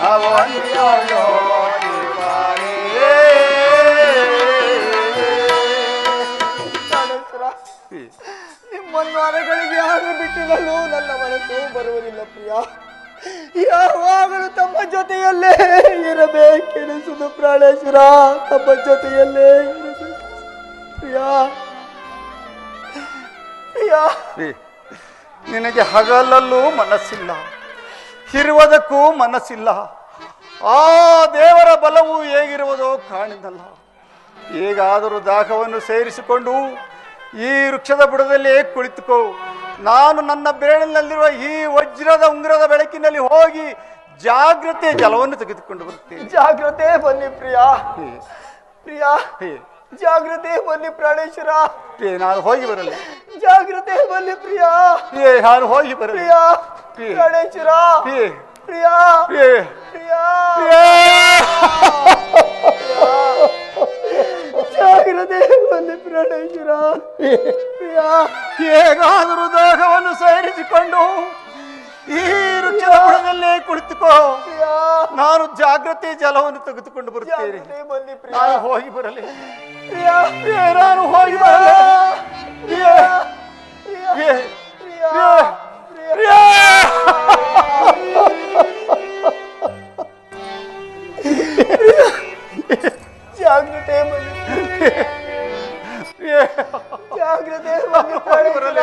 ಅವನಿಯೋಳೋ ನಿಮ್ಮನ್ನು ಅರಗಳಿಗೆ ಆದ್ರೂ ಬಿಟ್ಟಿರಲು ನನ್ನ ಮನಸ್ಸು ಬರುವುದಿಲ್ಲ ಪ್ರಿಯ. ಯಾವಾಗಲೂ ತಮ್ಮ ಜೊತೆಯಲ್ಲೇ ಇರಬೇಕೆನಿಸುವುದು ಪ್ರಾಣೇಶ್ವರ, ತಮ್ಮ ಜೊತೆಯಲ್ಲೇ ಇರಬೇಕು ಪ್ರಿಯ. ಪ್ರಿಯ, ನಿನಗೆ ಹಗಲಲ್ಲೂ ಮನಸ್ಸಿಲ್ಲ, ಇರುವುದಕ್ಕೂ ಮನಸ್ಸಿಲ್ಲ. ಆ ದೇವರ ಬಲವು ಹೇಗಿರುವುದೋ ಕಾಣಿದಲ್ಲ. ಹೇಗಾದರೂ ದಾಹವನ್ನು ಸೇರಿಸಿಕೊಂಡು ಈ ವೃಕ್ಷದ ಬುಡದಲ್ಲಿ ಕುಳಿತುಕೋ. ನಾನು ನನ್ನ ಬೆರಳಿನಲ್ಲಿರುವ ಈ ವಜ್ರದ ಉಂಗುರದ ಬೆಳಕಿನಲ್ಲಿ ಹೋಗಿ ಜಾಗ್ರತೆ ಜಲವನ್ನು ತೆಗೆದುಕೊಂಡು ಬರುತ್ತೇನೆ. ಜಾಗ್ರತೆ ಬನ್ನಿ ಪ್ರಿಯ. ಪ್ರಿಯ, ಜಾಗ್ರತೆ ಬನ್ನಿ ಪ್ರಾಣೇಶ್ವರ. ನಾನು ಹೋಗಿ ಬರಲ್ಲ. ಜಾಗ್ರತೆ ಬನ್ನಿ ಪ್ರಿಯ. ನಾನು ಹೋಗಿ ಬರಲ್ಲ. ಪ್ರಿಯ, ಪ್ರಾಣೇಶ್ವರ. ಪ್ರಿಯ, ಪ್ರಿಯ, ಜಾಗ್ರತೆ ಬನ್ನಿ ಪ್ರಾಣೇಶ್ವರ. ಪ್ರಿಯ, ಹೇಗಾದರೂ ದಾಹವನ್ನು ಸೇರಿಸಿಕೊಂಡು ಈ ವೃಕ್ಷದ ಬುಡದಲ್ಲೇ ಕುಳಿತುಕೋ. ನಾನು ಜಾಗ್ರತೆ ಜಲವನ್ನು ತೆಗೆದುಕೊಂಡು ಬರುತ್ತೇನೆ. ಬನ್ನಿ ಪ್ರಿಯ. ನಾನು ಹೋಗಿ ಬರಲಿ. ಪ್ರಿಯ, ನಾನು ಹೋಗಿ ಬರಲ್ಲ. ಜಾಗ್ರತೆ ಬನ್ನಿ. ಜಾಗ್ರತೆ ಬನ್ನಿ ಪ್ರಾಣೇಶ್ವರ.